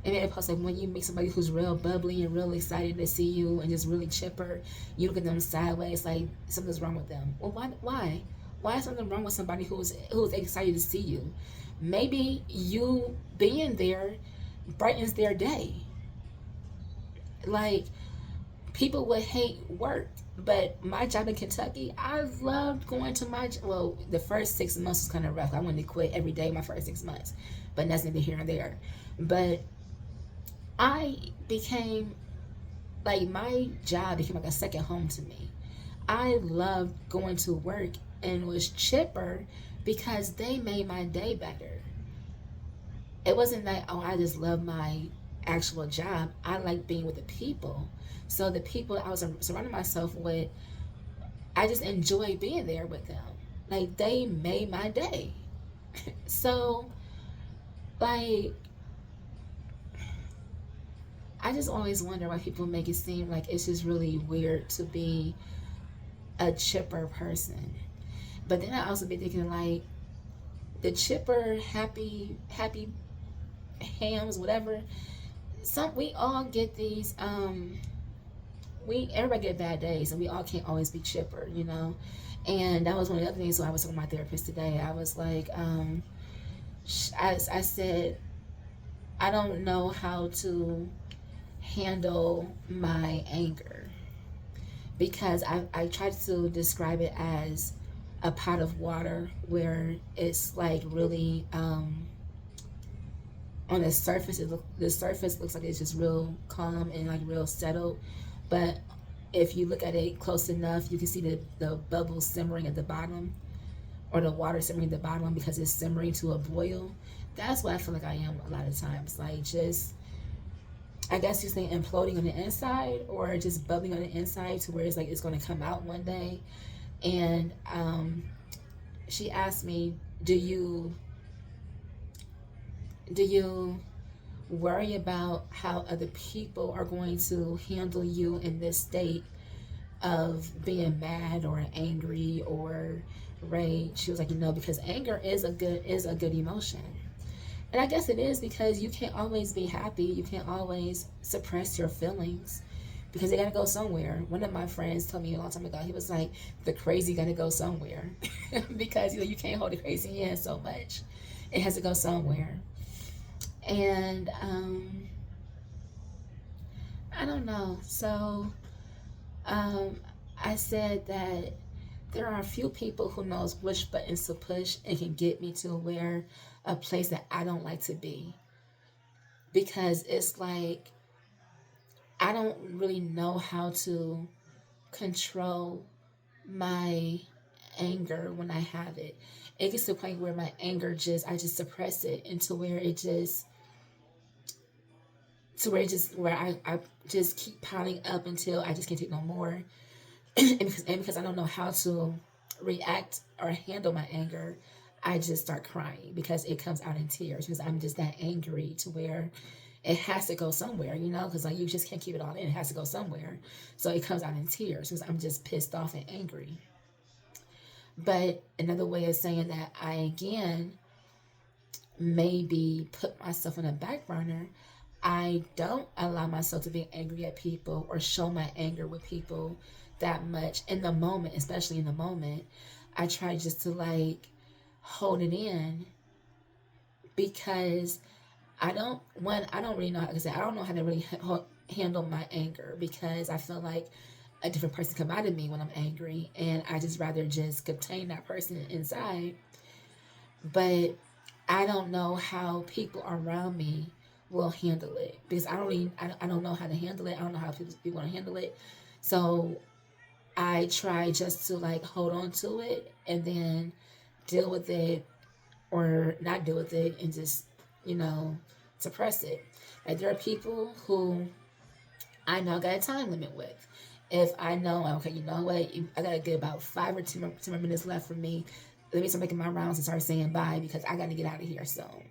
and made a post like, when you meet somebody who's real bubbly and real excited to see you and just really chipper, you look at them sideways like something's wrong with them. Well, why is something wrong with somebody who's excited to see you? Maybe you being there brightens their day. Like, people would hate work, but my job in Kentucky, I loved going to the first 6 months was kind of rough. I wanted to quit every day my first 6 months, but that's neither here nor there. But I became, like, my job became like a second home to me. I loved going to work and was chipper because they made my day better. It wasn't like, oh, I just love my actual job. I like being with the people. So the people I was surrounding myself with, I just enjoy being there with them. Like, they made my day. So, like, I just always wonder why people make it seem like it's just really weird to be a chipper person. But then I also be thinking, like, the chipper, happy hams, whatever. We all get these everybody get bad days, and we all can't always be chipper, And that was one of the other things. So I was talking to my therapist today. I was like, I said, I don't know how to handle my anger, because I tried to describe it as a pot of water where it's like really on the surface, the surface looks like it's just real calm and like real settled, but if you look at it close enough, you can see the bubbles simmering at the bottom, or the water simmering at the bottom because it's simmering to a boil. That's what I feel like I am a lot of times, like, just, I guess you say, imploding on the inside, or just bubbling on the inside to where it's like it's going to come out one day. And she asked me, do you worry about how other people are going to handle you in this state of being mad or angry or rage. She was like, because anger is a good emotion. And I guess it is, because you can't always be happy. You can't always suppress your feelings, because they got to go somewhere. One of my friends told me a long time ago, he was like, the crazy got to go somewhere. Because you can't hold the crazy in so much. It has to go somewhere. And I don't know. So um, I said that there are a few people who knows which buttons to push and can get me to where a place that I don't like to be. Because it's like I don't really know how to control my anger when I have it. It gets to the point where my anger I just suppress it into where it just where I just keep piling up until I just can't take no more. And because I don't know how to react or handle my anger, I just start crying because it comes out in tears, because I'm just that angry to where it has to go somewhere, because like you just can't keep it all in. It has to go somewhere. So it comes out in tears because I'm just pissed off and angry. But another way of saying that I again maybe put myself on a back burner, I don't allow myself to be angry at people or show my anger with people that much in the moment, especially in the moment. I try just to like hold it in, because I don't really know, like I said, I don't know how to really handle my anger, because I feel like a different person come out of me when I'm angry, and I just rather just contain that person inside. But I don't know how people around me will handle it, because I don't know how to handle it. I don't know how people want to handle it. So I try just to like hold on to it and then deal with it, or not deal with it and just, you know, suppress it. Like there are people who I know I got a time limit with. If I know, okay, you know what, I gotta get about 5 or 10 more minutes left for me. Let me start making my rounds and start saying bye, because I gotta get out of here soon.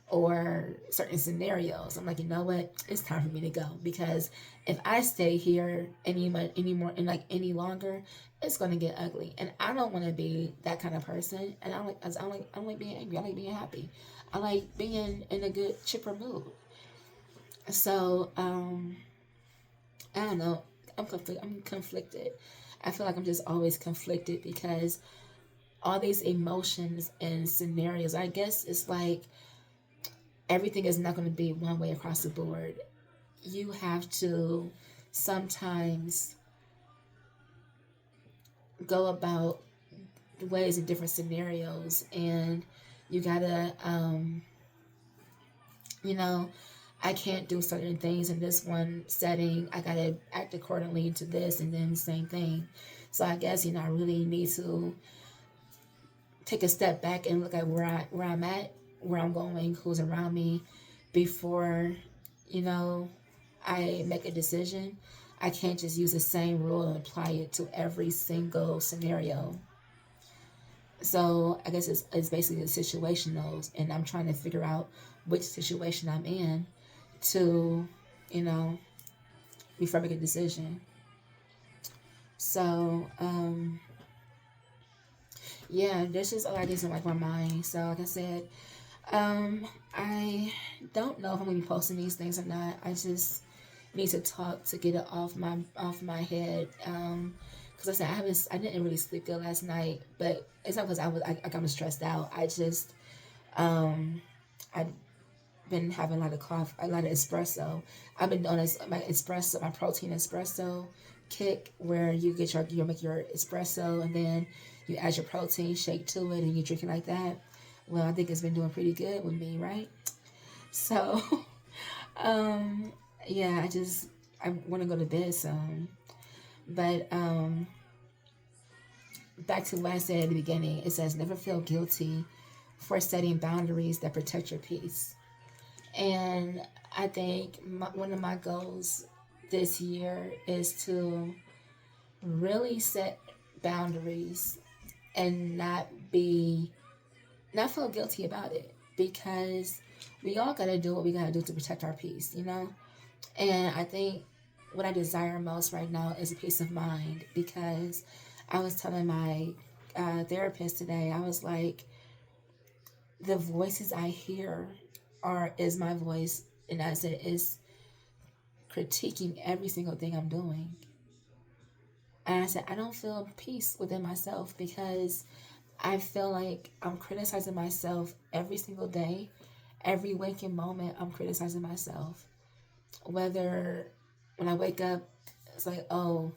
Or certain scenarios, I'm like, you know what, it's time for me to go, because if I stay here any more and like any longer, it's gonna get ugly, and I don't want to be that kind of person. And I don't like being angry. I like being happy. I like being in a good chipper mood. So I don't know. I'm conflicted. I feel like I'm just always conflicted, because all these emotions and scenarios, I guess it's like everything is not going to be one way across the board. You have to sometimes go about ways in different scenarios, and you gotta, you know, I can't do certain things in this one setting. I gotta act accordingly to this, and then the same thing. So I guess I really need to take a step back and look at where I'm at, where I'm going, who's around me, before you know I make a decision. I can't just use the same rule and apply it to every single scenario. So I guess it's basically the situationals, and I'm trying to figure out which situation I'm in to, you know, before I make a decision. So, yeah, this is all I guess in like my mind. So, like I said, I don't know if I'm gonna be posting these things or not. I just need to talk to get it off my head. Because I didn't really sleep good last night, but it's not because I got stressed out. Um, I been having a lot of coffee, a lot of espresso. I've been doing this, my protein espresso kick, where you make your espresso and then you add your protein shake to it and you drink it like that. Well, I think it's been doing pretty good with me, right? So, um, yeah, I want to go to bed soon. But back to what I said at the beginning, it says never feel guilty for setting boundaries that protect your peace. And I think one of my goals this year is to really set boundaries and not feel guilty about it, because we all got to do what we got to do to protect our peace. And I think what I desire most right now is a peace of mind, because I was telling my therapist today, I was like, the voices I hear is my voice, and I said is critiquing every single thing I'm doing. And I said, I don't feel peace within myself, because I feel like I'm criticizing myself every single day. Every waking moment, I'm criticizing myself. Whether when I wake up, it's like, oh,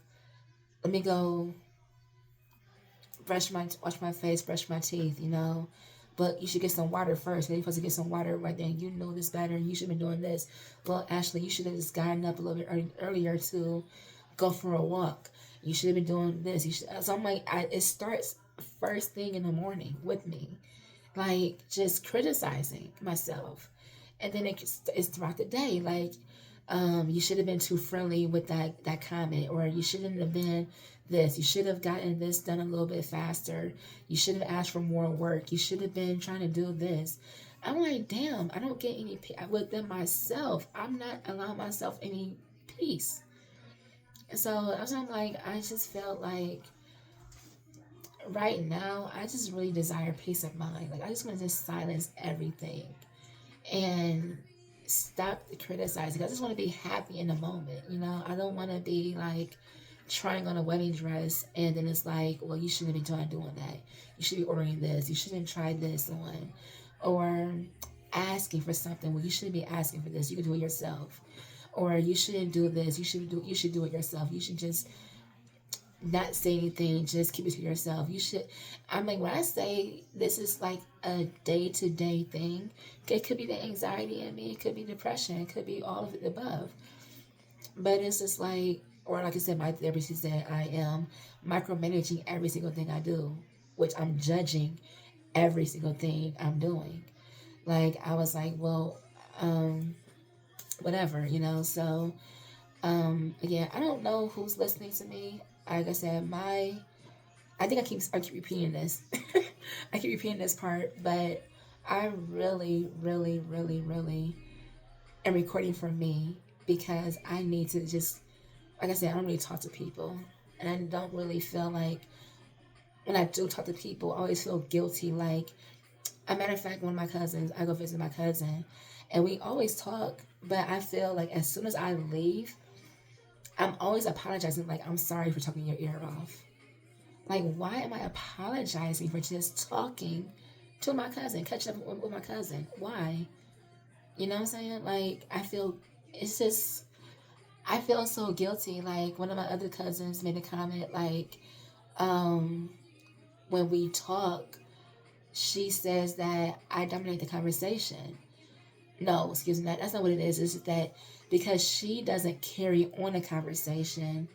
let me go wash my face, brush my teeth, But you should get some water first. You're supposed to get some water right then. You know this better. You should have been doing this. Well, Ashley, you should have just gotten up a little bit earlier to go for a walk. You should have been doing this. So I'm like, it starts first thing in the morning with me, like just criticizing myself, and then it's throughout the day. Like, you should have been too friendly with that comment, or you shouldn't have been this. You should have gotten this done a little bit faster. You should have asked for more work. You should have been trying to do this. I'm like, damn, I don't get any within myself. I'm not allowing myself any peace. And so I'm like, I just felt like right now, I just really desire peace of mind. Like, I just want to just silence everything and stop criticizing. I just want to be happy in the moment. I don't want to be like trying on a wedding dress and then it's like, well, you shouldn't be doing that. You should be ordering this. You shouldn't try this on. Or asking for something. Well, you shouldn't be asking for this. You can do it yourself. Or you shouldn't do this. You should do it yourself. You should just not say anything, just keep it to yourself. I'm like, when I say this is like a day-to-day thing, it could be the anxiety in me, it could be depression, it could be all of the above. But it's just like, or like I said, my therapist said, I am micromanaging every single thing I do, which I'm judging every single thing I'm doing. Like, I was like, well, whatever, so again, I don't know who's listening to me. Like I said, I think I keep repeating this. I keep repeating this part, but I really, really, really, really am recording for me, because I need to just, like I said, I don't really talk to people, and I don't really feel like when I do talk to people, I always feel guilty. Like, a matter of fact, one of my cousins, I go visit my cousin, and we always talk, but I feel like as soon as I leave, I'm always apologizing, like, I'm sorry for talking your ear off. Like, why am I apologizing for just talking to my cousin, catching up with my cousin? Why? You know what I'm saying? Like, I feel so guilty. Like, one of my other cousins made a comment, like, when we talk, she says that I dominate the conversation. No, excuse me, that's not what it is. It's that because she doesn't carry on a conversation,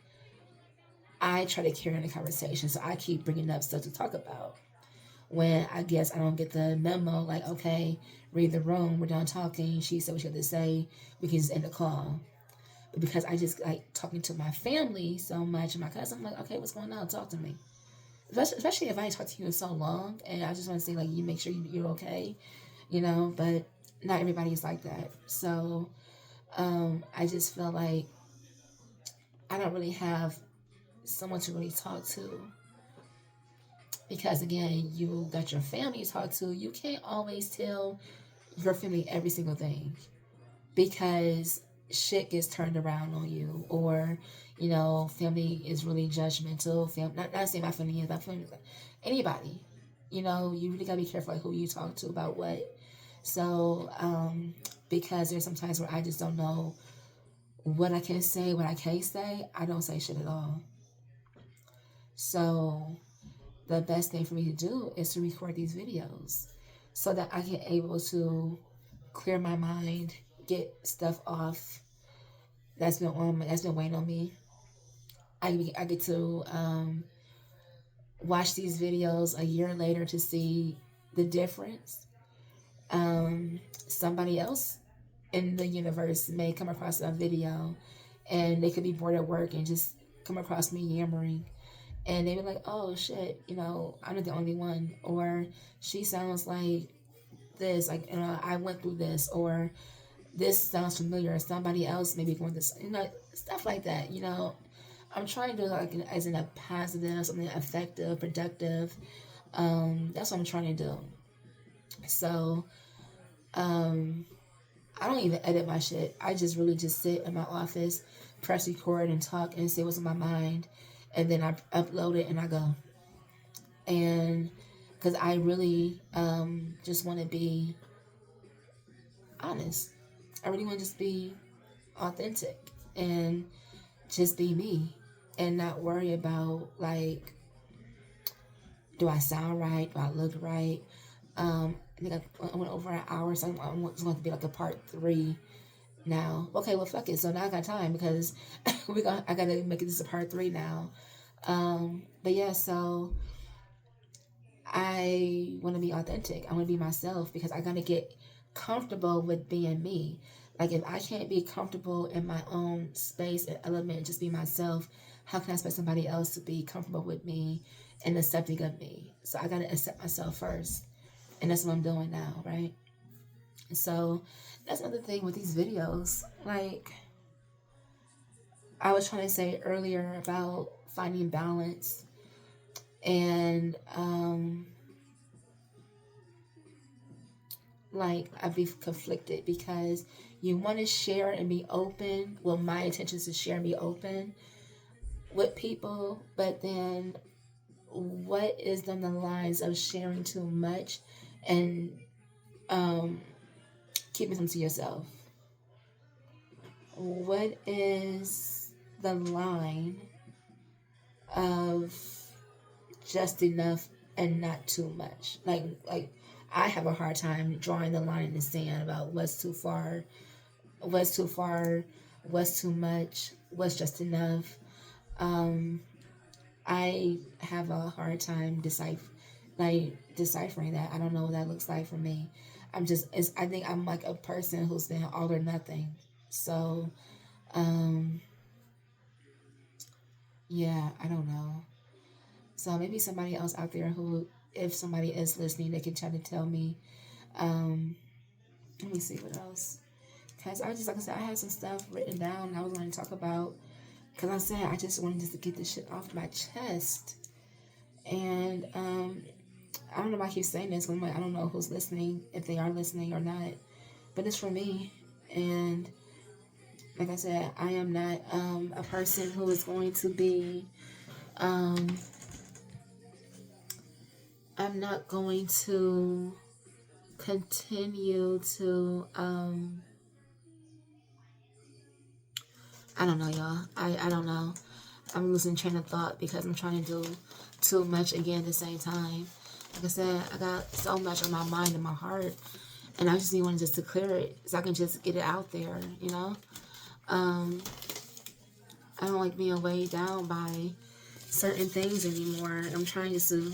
I try to carry on the conversation. So I keep bringing up stuff to talk about. When I guess I don't get the memo, like, okay, read the room, we're done talking. She said what she had to say. We can just end the call. But because I just like talking to my family so much, and my cousin, I'm like, okay, what's going on? Talk to me. Especially if I ain't talked to you in so long, and I just want to say, like, you make sure you're okay, but not everybody is like that. So I just feel like I don't really have someone to really talk to, because again, you got your family to talk to. You can't always tell your family every single thing, because shit gets turned around on you, or family is really judgmental. Not saying my family is, my family, anybody, you really gotta be careful, like, who you talk to about what. So because there's some times where I just don't know what I can say, what I can't say. I don't say shit at all. So the best thing for me to do is to record these videos so that I can able to clear my mind, get stuff off that's been weighing on me. I get to watch these videos a year later to see the difference. Somebody else in the universe may come across a video, and they could be bored at work and just come across me yammering, and they be like, oh shit, I'm not the only one, or she sounds like this, like, I went through this, or this sounds familiar, or somebody else maybe going this, stuff like that. I'm trying to do like as in a positive, something effective, productive. That's what I'm trying to do. So, I don't even edit my shit. I just really just sit in my office, press record, and talk and say what's in my mind, and then I upload it and I go. And because I really just want to be honest. I really want to just be authentic and just be me and not worry about, like, do I sound right? Do I look right? I think I went over an hour, so it's going to be like a part 3 now. Okay, well, fuck it. So now I got time because I got to make this a part 3 now. But yeah, so I want to be authentic. I want to be myself because I got to get comfortable with being me. Like, if I can't be comfortable in my own space and element and just be myself, how can I expect somebody else to be comfortable with me and accepting of me? So I got to accept myself first. And that's what I'm doing now, right? So that's another thing with these videos. Like, I was trying to say earlier about finding balance. And, like, I'd be conflicted because you want to share and be open. Well, my intention is to share and be open with people, but then what is on the lines of sharing too much and keeping them to yourself? What is the line of just enough and not too much? Like I have a hard time drawing the line in the sand about what's too far, what's too much, what's just enough. I have a hard time deciphering that. I don't know what that looks like for me. I think I'm like a person who's been all or nothing. So, yeah, I don't know. So maybe somebody else out there who, if somebody is listening, they can try to tell me. Let me see what else. Because like I said, I had some stuff written down I was going to talk about. Because I said I just wanted to get this shit off my chest. And I don't know why I keep saying this. I don't know who's listening, if they are listening or not. But it's for me. And like I said, I am not a person who is going to be... I'm not going to continue to... I don't know, y'all. I don't know. I'm losing train of thought because I'm trying to do too much again at the same time. Like I said, I got so much on my mind and my heart, and I just need one just to clear it so I can just get it out there, I don't like being weighed down by certain things anymore. I'm trying just to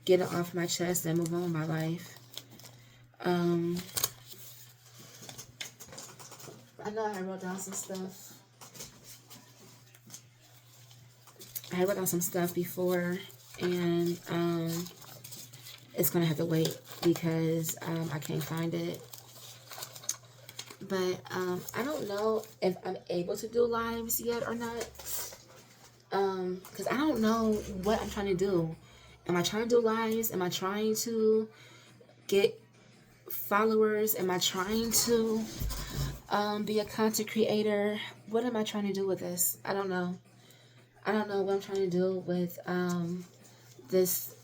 get it off my chest and move on with my life. I know I wrote down some stuff. I wrote down some stuff before, and it's gonna have to wait because I can't find it. But I don't know if I'm able to do lives yet or not, because I don't know what I'm trying to do. Am I trying to do lives? Am I trying to get followers? Am I trying to be a content creator? What am I trying to do with this? I don't know. I don't know what I'm trying to do with this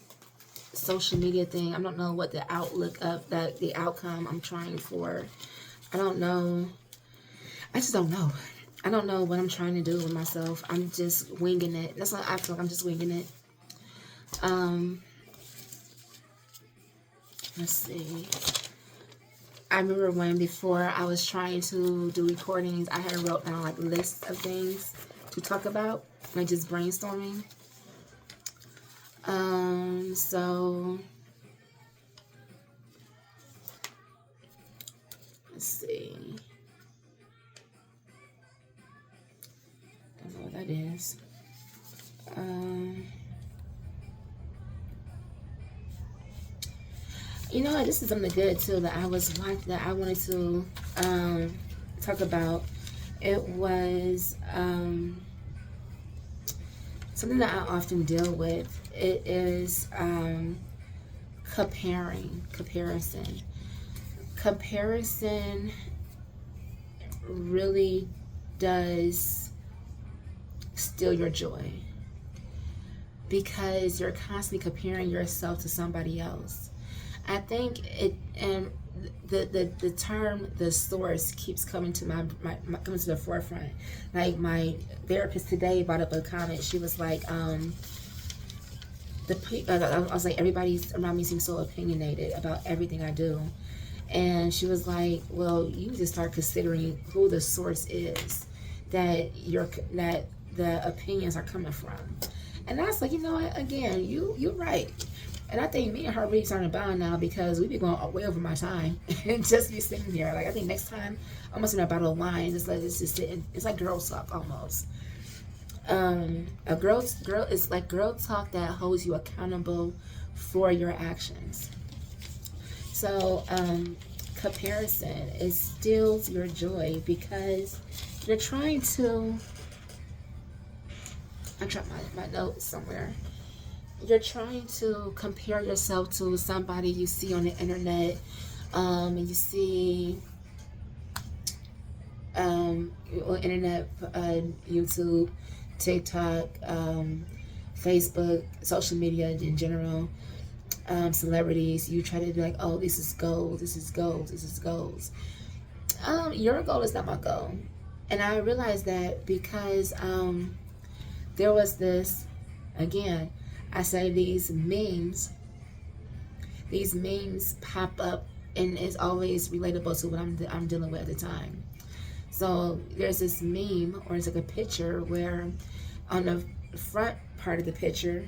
social media thing. I don't know what the outlook of the outcome I'm trying for. I don't know. I just don't know. I don't know what I'm trying to do with myself. I'm just winging it. That's what I feel like. I'm just winging it. Let's see. I remember when before I was trying to do recordings, I had wrote down like lists of things to talk about, like just brainstorming. So let's see. Don't know what that is. You know what? This is something good too that I was watching, that I wanted to talk about, it was something that I often deal with. It is comparison. Comparison really does steal your joy, because you're constantly comparing yourself to somebody else. I think it, and the term, the source, keeps coming to my coming to the forefront. Like, my therapist today brought up a comment. She was like, I was like, everybody around me seems so opinionated about everything I do. And she was like, well, you just start considering who the source is that the opinions are coming from. And I was like, you know what, again, you're right. And I think me and her really starting to bond now, because we be going way over my time and just be sitting here. Like, I think next time I'm gonna sit in a bottle of wine, just let us just sit in, it's like girl talk almost. A girl is like girl talk that holds you accountable for your actions. So comparison, it steals your joy, because you're trying to, I dropped my notes somewhere. You're trying to compare yourself to somebody you see on the internet, and you see on internet, YouTube, TikTok, Facebook, social media in general, celebrities. You try to be like, oh, this is gold, this is gold, this is gold. Your goal is not my goal. And I realized that because there was this, again, I say these memes pop up, and it's always relatable to what I'm dealing with at the time. So there's this meme, or it's like a picture where on the front part of the picture,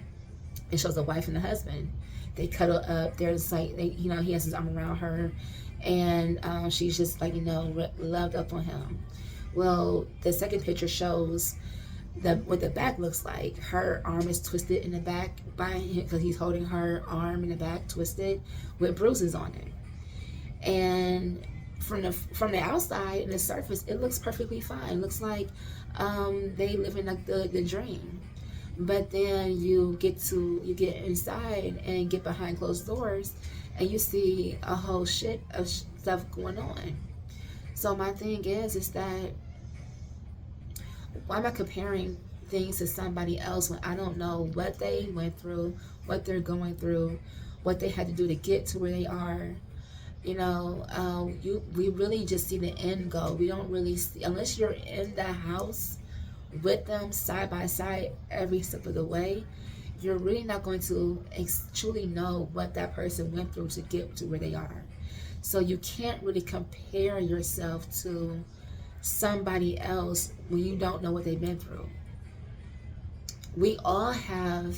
it shows a wife and a husband. They cuddle up. There's like, he has his arm around her, and she's just like, loved up on him. Well, the second picture shows what the back looks like. Her arm is twisted in the back by him, because he's holding her arm in the back, twisted, with bruises on it. And from the outside and the surface, it looks perfectly fine. It looks like they live in like the dream. But then you get inside and get behind closed doors, and you see a whole shit of stuff going on. So my thing is that, why am I comparing things to somebody else when I don't know what they went through, what they're going through, what they had to do to get to where they are? We really just see the end goal. We don't really see, unless you're in the house with them side by side every step of the way, you're really not going to truly know what that person went through to get to where they are. So you can't really compare yourself to somebody else when you don't know what they've been through. We all have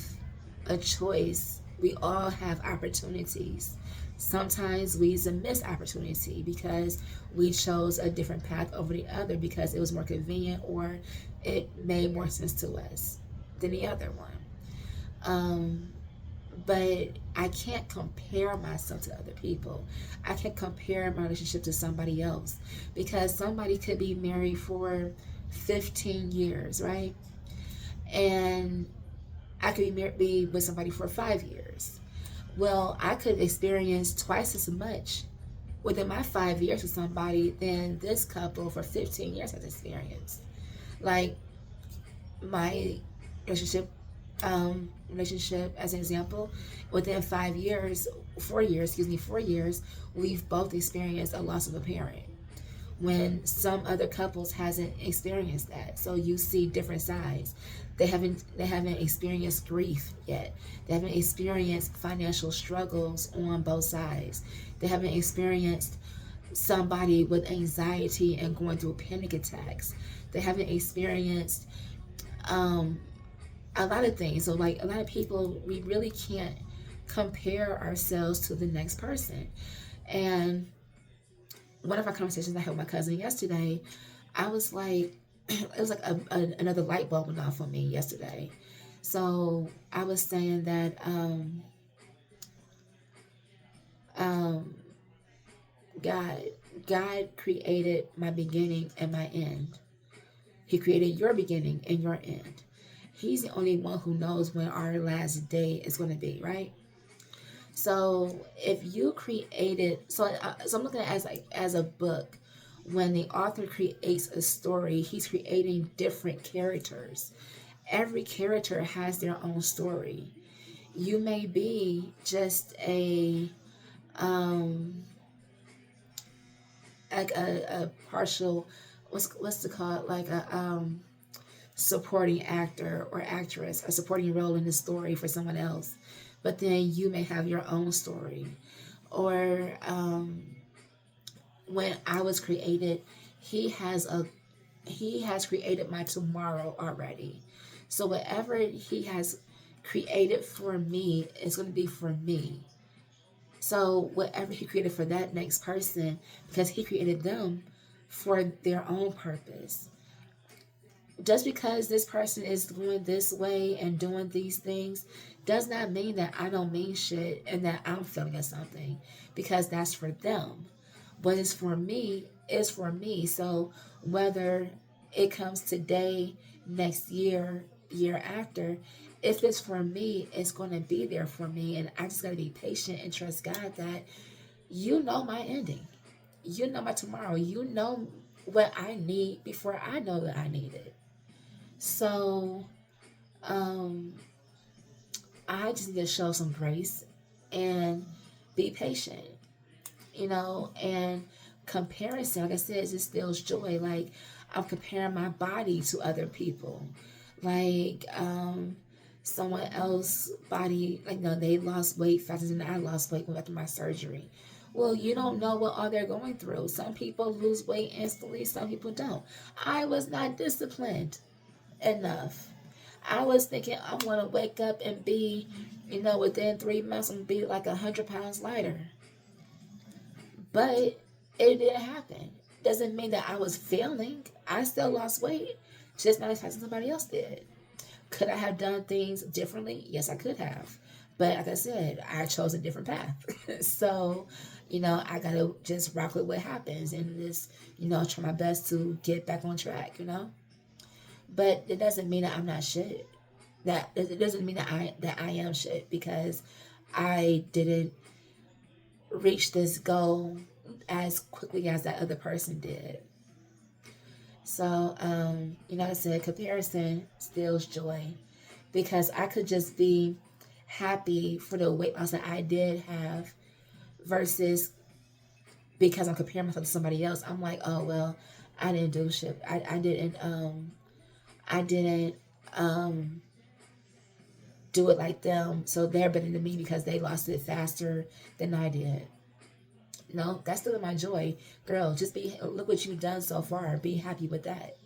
a choice. We all have opportunities. Sometimes we miss opportunity because we chose a different path over the other, because it was more convenient, or it made more sense to us than the other one. But I can't compare myself to other people. I can't compare my relationship to somebody else, because somebody could be married for 15 years, right? And I could be with somebody for 5 years. Well, I could experience twice as much within my 5 years with somebody than this couple for 15 years has experienced. Like, my relationship as an example, within 4 years, we've both experienced a loss of a parent, when some other couples hasn't experienced that. So you see different sides. They haven't experienced grief yet. They haven't experienced financial struggles on both sides. They haven't experienced somebody with anxiety and going through panic attacks. They haven't experienced a lot of things. So like, a lot of people, we really can't compare ourselves to the next person. And one of our conversations I had with my cousin yesterday, I was like, it was like another light bulb went off on me yesterday. So I was saying that God, God created my beginning and my end. He created your beginning and your end. He's the only one who knows when our last day is going to be, right? So if you created, so I'm looking at it as like as a book. When the author creates a story, he's creating different characters. Every character has their own story. You may be just a um like a partial, what's it called, like a supporting actor or actress, a supporting role in the story for someone else, but then you may have your own story. Or when I was created, he has a he has created my tomorrow already. So whatever he has created for me is going to be for me. So whatever he created for that next person, because he created them for their own purpose. Just because this person is going this way and doing these things does not mean that I don't mean shit and that I'm feeling at something, because that's for them. What is for me is for me. So whether it comes today, next year, year after, if it's for me, it's going to be there for me. And I just got to be patient and trust God that you know my ending. You know my tomorrow. You know what I need before I know that I need it. So um, I just need to show some grace and be patient, and comparison, like I said, it steals joy. Like, I'm comparing my body to other people. Like, someone else body, like, no, they lost weight faster than I lost weight after my surgery. Well, you don't know what all they're going through. Some people lose weight instantly, some people don't. I was not disciplined enough. I was thinking I'm gonna wake up and be, within 3 months I'm gonna be like 100 pounds lighter. But it didn't happen. Doesn't mean that I was failing. I still lost weight, just not as fast as somebody else did. Could I have done things differently? Yes, I could have. But like I said, I chose a different path. So, I gotta just rock with what happens and just, try my best to get back on track. But it doesn't mean that I'm not shit. That it doesn't mean that I am shit because I didn't reach this goal as quickly as that other person did. So, like I said, comparison steals joy, because I could just be happy for the weight loss that I did have versus because I'm comparing myself to somebody else. I'm like, oh well, I didn't do shit. I didn't do it like them, so they're better than me because they lost it faster than I did. No, that's still my joy. Girl, just look what you've done so far. Be happy with that.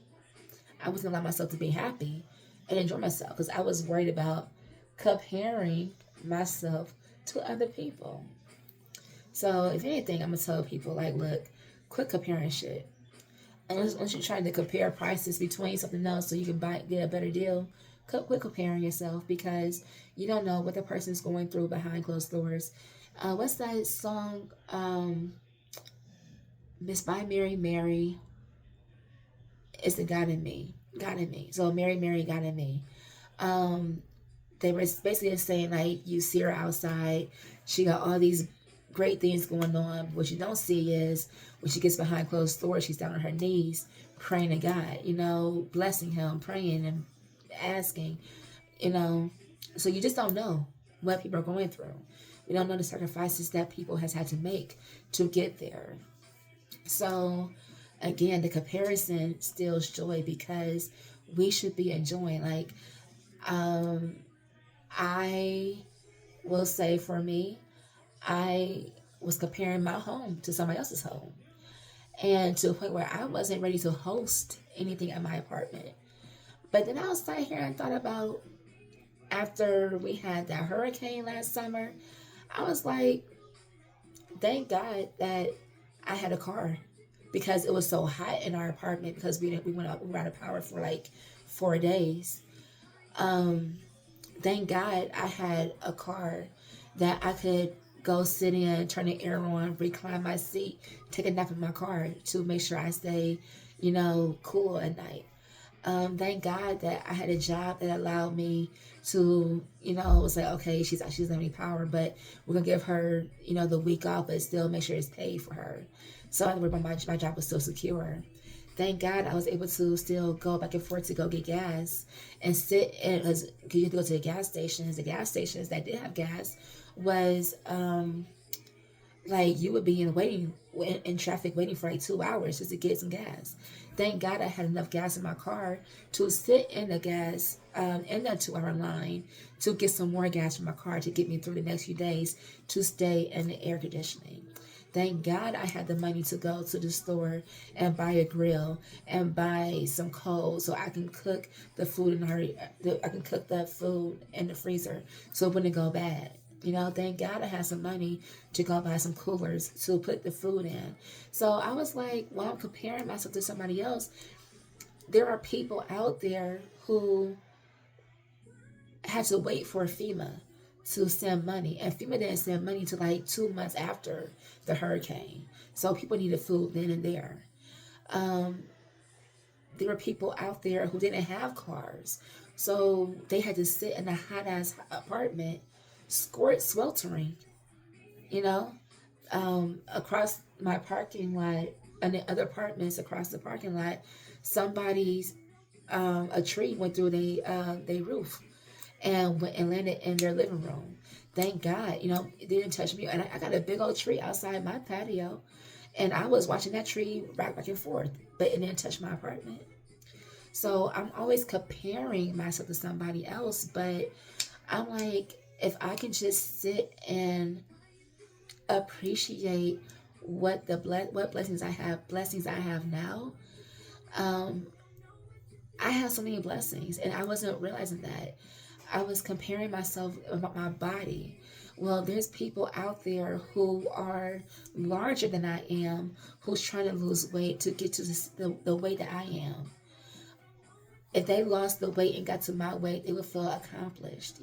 I was gonna allow myself to be happy and enjoy myself because I was worried about comparing myself to other people. So if anything, I'm gonna tell people like, look, quit comparing shit. Unless you're trying to compare prices between something else so you can get a better deal, quit comparing yourself because you don't know what the person's going through behind closed doors. What's that song? Miss by Mary Mary. It's the God in me. God in me. So Mary Mary, God in me. Um, they were basically saying like, you see her outside, she got all these great things going on. What you don't see is when she gets behind closed doors, she's down on her knees praying to God, blessing him, praying and asking, so you just don't know what people are going through. We don't know the sacrifices that people has had to make to get there. So again, the comparison steals joy because we should be enjoying. Like, I will say for me, I was comparing my home to somebody else's home, and to a point where I wasn't ready to host anything at my apartment. But then I was sitting here and thought about after we had that hurricane last summer, I was like, thank God that I had a car because it was so hot in our apartment because we went out of power for like 4 days. Thank God I had a car that I could go sit in, turn the air on, recline my seat, take a nap in my car to make sure I stay, cool at night. Thank God that I had a job that allowed me to, say, okay, she's not any power, but we're gonna give her, the week off, but still make sure it's paid for her. So I remember my job was still secure. Thank God I was able to still go back and forth to go get gas and sit in, because you had to go to the gas stations. The gas stations that did have gas was like you would be in traffic waiting for like 2 hours just to get some gas. Thank God I had enough gas in my car to sit in the gas in that 2 hour line to get some more gas from my car to get me through the next few days to stay in the air conditioning. Thank God I had the money to go to the store and buy a grill and buy some coal so I can cook the food I can cook the food in the freezer so it wouldn't go bad. Thank God I had some money to go buy some coolers to put the food in. So I was like, while I'm comparing myself to somebody else, there are people out there who had to wait for FEMA to send money. And FEMA didn't send money until like 2 months after the hurricane. So people needed food then and there. There were people out there who didn't have cars. So they had to sit in a hot ass apartment, sweltering, you know, across my parking lot and the other apartments across the parking lot, a tree went through they roof and went and landed in their living room. Thank God, it didn't touch me. And I got a big old tree outside my patio, and I was watching that tree rock back and forth, but it didn't touch my apartment. So I'm always comparing myself to somebody else, but I'm like, if I can just sit and appreciate what blessings I have now. I have so many blessings, and I wasn't realizing that. I was comparing myself about my body. Well, there's people out there who are larger than I am, who's trying to lose weight to get to the weight that I am. If they lost the weight and got to my weight, they would feel accomplished,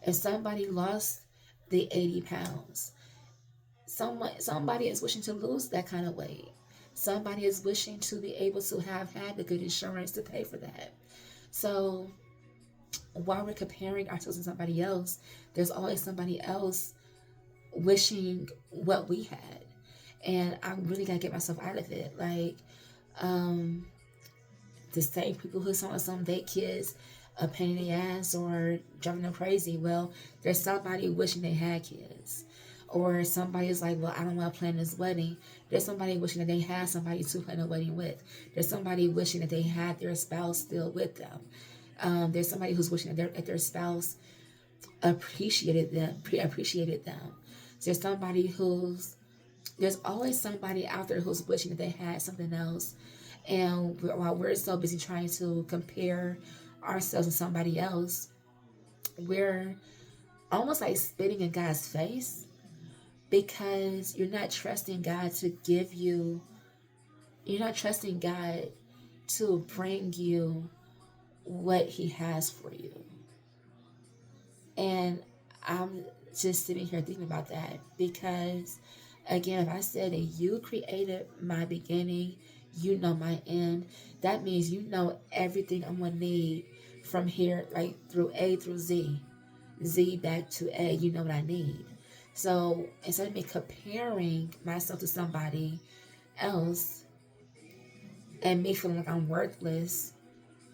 If somebody lost the 80 pounds, somebody is wishing to lose that kind of weight. Somebody is wishing to be able to have had the good insurance to pay for that. So while we're comparing ourselves to somebody else, there's always somebody else wishing what we had. And I really gotta get myself out of it. Like, the same people who saw some their kids a pain in the ass or driving them crazy. Well, there's somebody wishing they had kids. Or somebody is like, well, I don't want to plan this wedding. There's somebody wishing that they had somebody to plan a wedding with. There's somebody wishing that they had their spouse still with them. There's somebody who's wishing that their spouse appreciated them. There's always somebody out there who's wishing that they had something else. And while we're so busy trying to compare ourselves to somebody else, we're almost like spitting in God's face, because you're not trusting God to bring you what He has for you. And I'm just sitting here thinking about that, because again, if I said that you created my beginning, you know my end, that means you know everything I'm going to need from here, like through A through Z back to A. You know what I need. So instead of me comparing myself to somebody else and me feeling like I'm worthless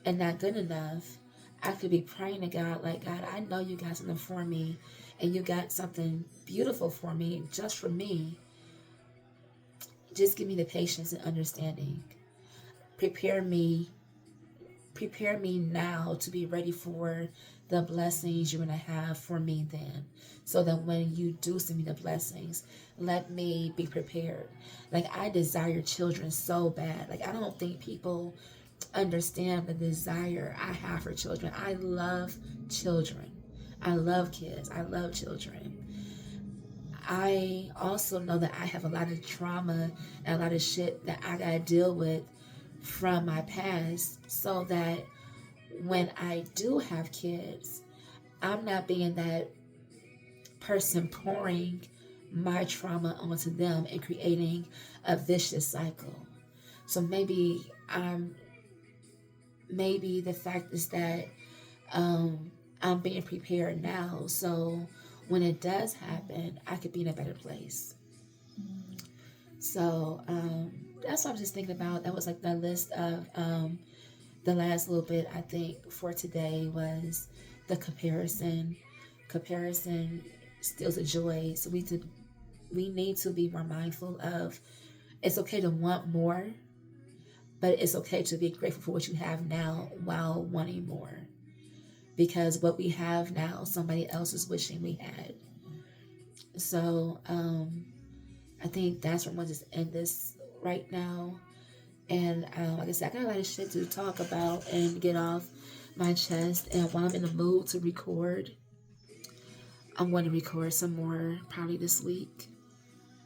and not good enough, I could be praying to God, like, God, I know you got something for me, and you got something beautiful for me, just for me. Just give me the patience and understanding. Prepare me now to be ready for the blessings you're going to have for me then, so that when you do send me the blessings, let me be prepared. Like, I desire children so bad. Like, I don't think people understand the desire I have for children. I love children. I love kids. I love children. I also know that I have a lot of trauma and a lot of shit that I gotta deal with from my past, so that when I do have kids, I'm not being that person pouring my trauma onto them and creating a vicious cycle. So maybe the fact is that I'm being prepared now, so when it does happen, I could be in a better place. So that's what I'm just thinking about. That was like the list of the last little bit I think for today was the comparison. Comparison steals the joy. So we need to be more mindful of it's okay to want more, but it's okay to be grateful for what you have now while wanting more. Because what we have now, somebody else is wishing we had. So I think that's where I'm going to just end this right now. And like I said, I got a lot of shit to talk about and get off my chest. And while I'm in the mood to record, I'm going to record some more probably this week.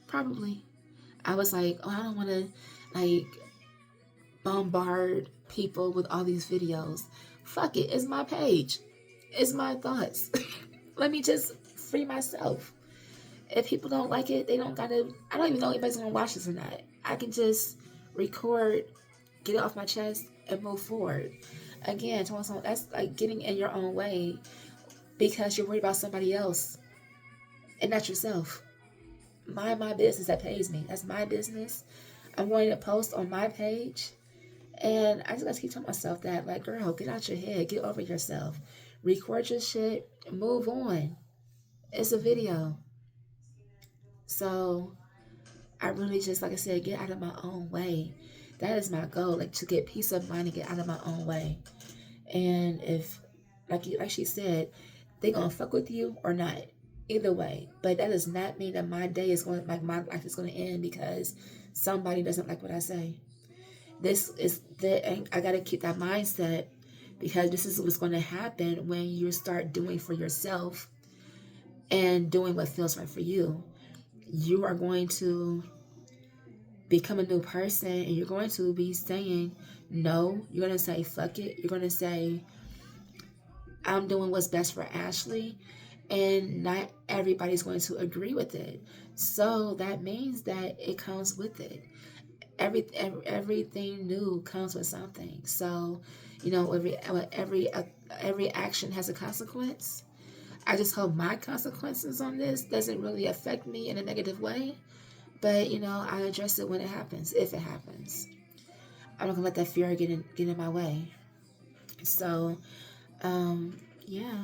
Probably. I was like, oh, I don't want to like bombard people with all these videos. Fuck it. It's my page. It's my thoughts. Let me just free myself. If people don't like it, they don't gotta. I don't even know if anybody's gonna watch this or not. I can just record, get it off my chest, and move forward. Again, that's like getting in your own way because you're worried about somebody else and not yourself. Mind my business that pays me. That's my business. I'm going to post on my page, and I just gotta keep telling myself that, like, girl, get out your head, get over yourself, record your shit, move on. It's a video. So I really just, like I said, get out of my own way. That is my goal, like to get peace of mind and get out of my own way. And if, like she said, they gonna fuck with you or not, either way. But that does not mean that my day is going, like my life is going to end because somebody doesn't like what I say. I gotta keep that mindset because this is what's going to happen when you start doing for yourself and doing what feels right for you. You are going to become a new person and you're going to be saying no. You're going to say fuck it. You're going to say I'm doing what's best for Ashley, and not everybody's going to agree with it. So that means that it comes with it. Everything new comes with something. So every action has a consequence. I just hope my consequences on this doesn't really affect me in a negative way. But I address it when it happens, if it happens. I'm not gonna let that fear get in my way. So, yeah.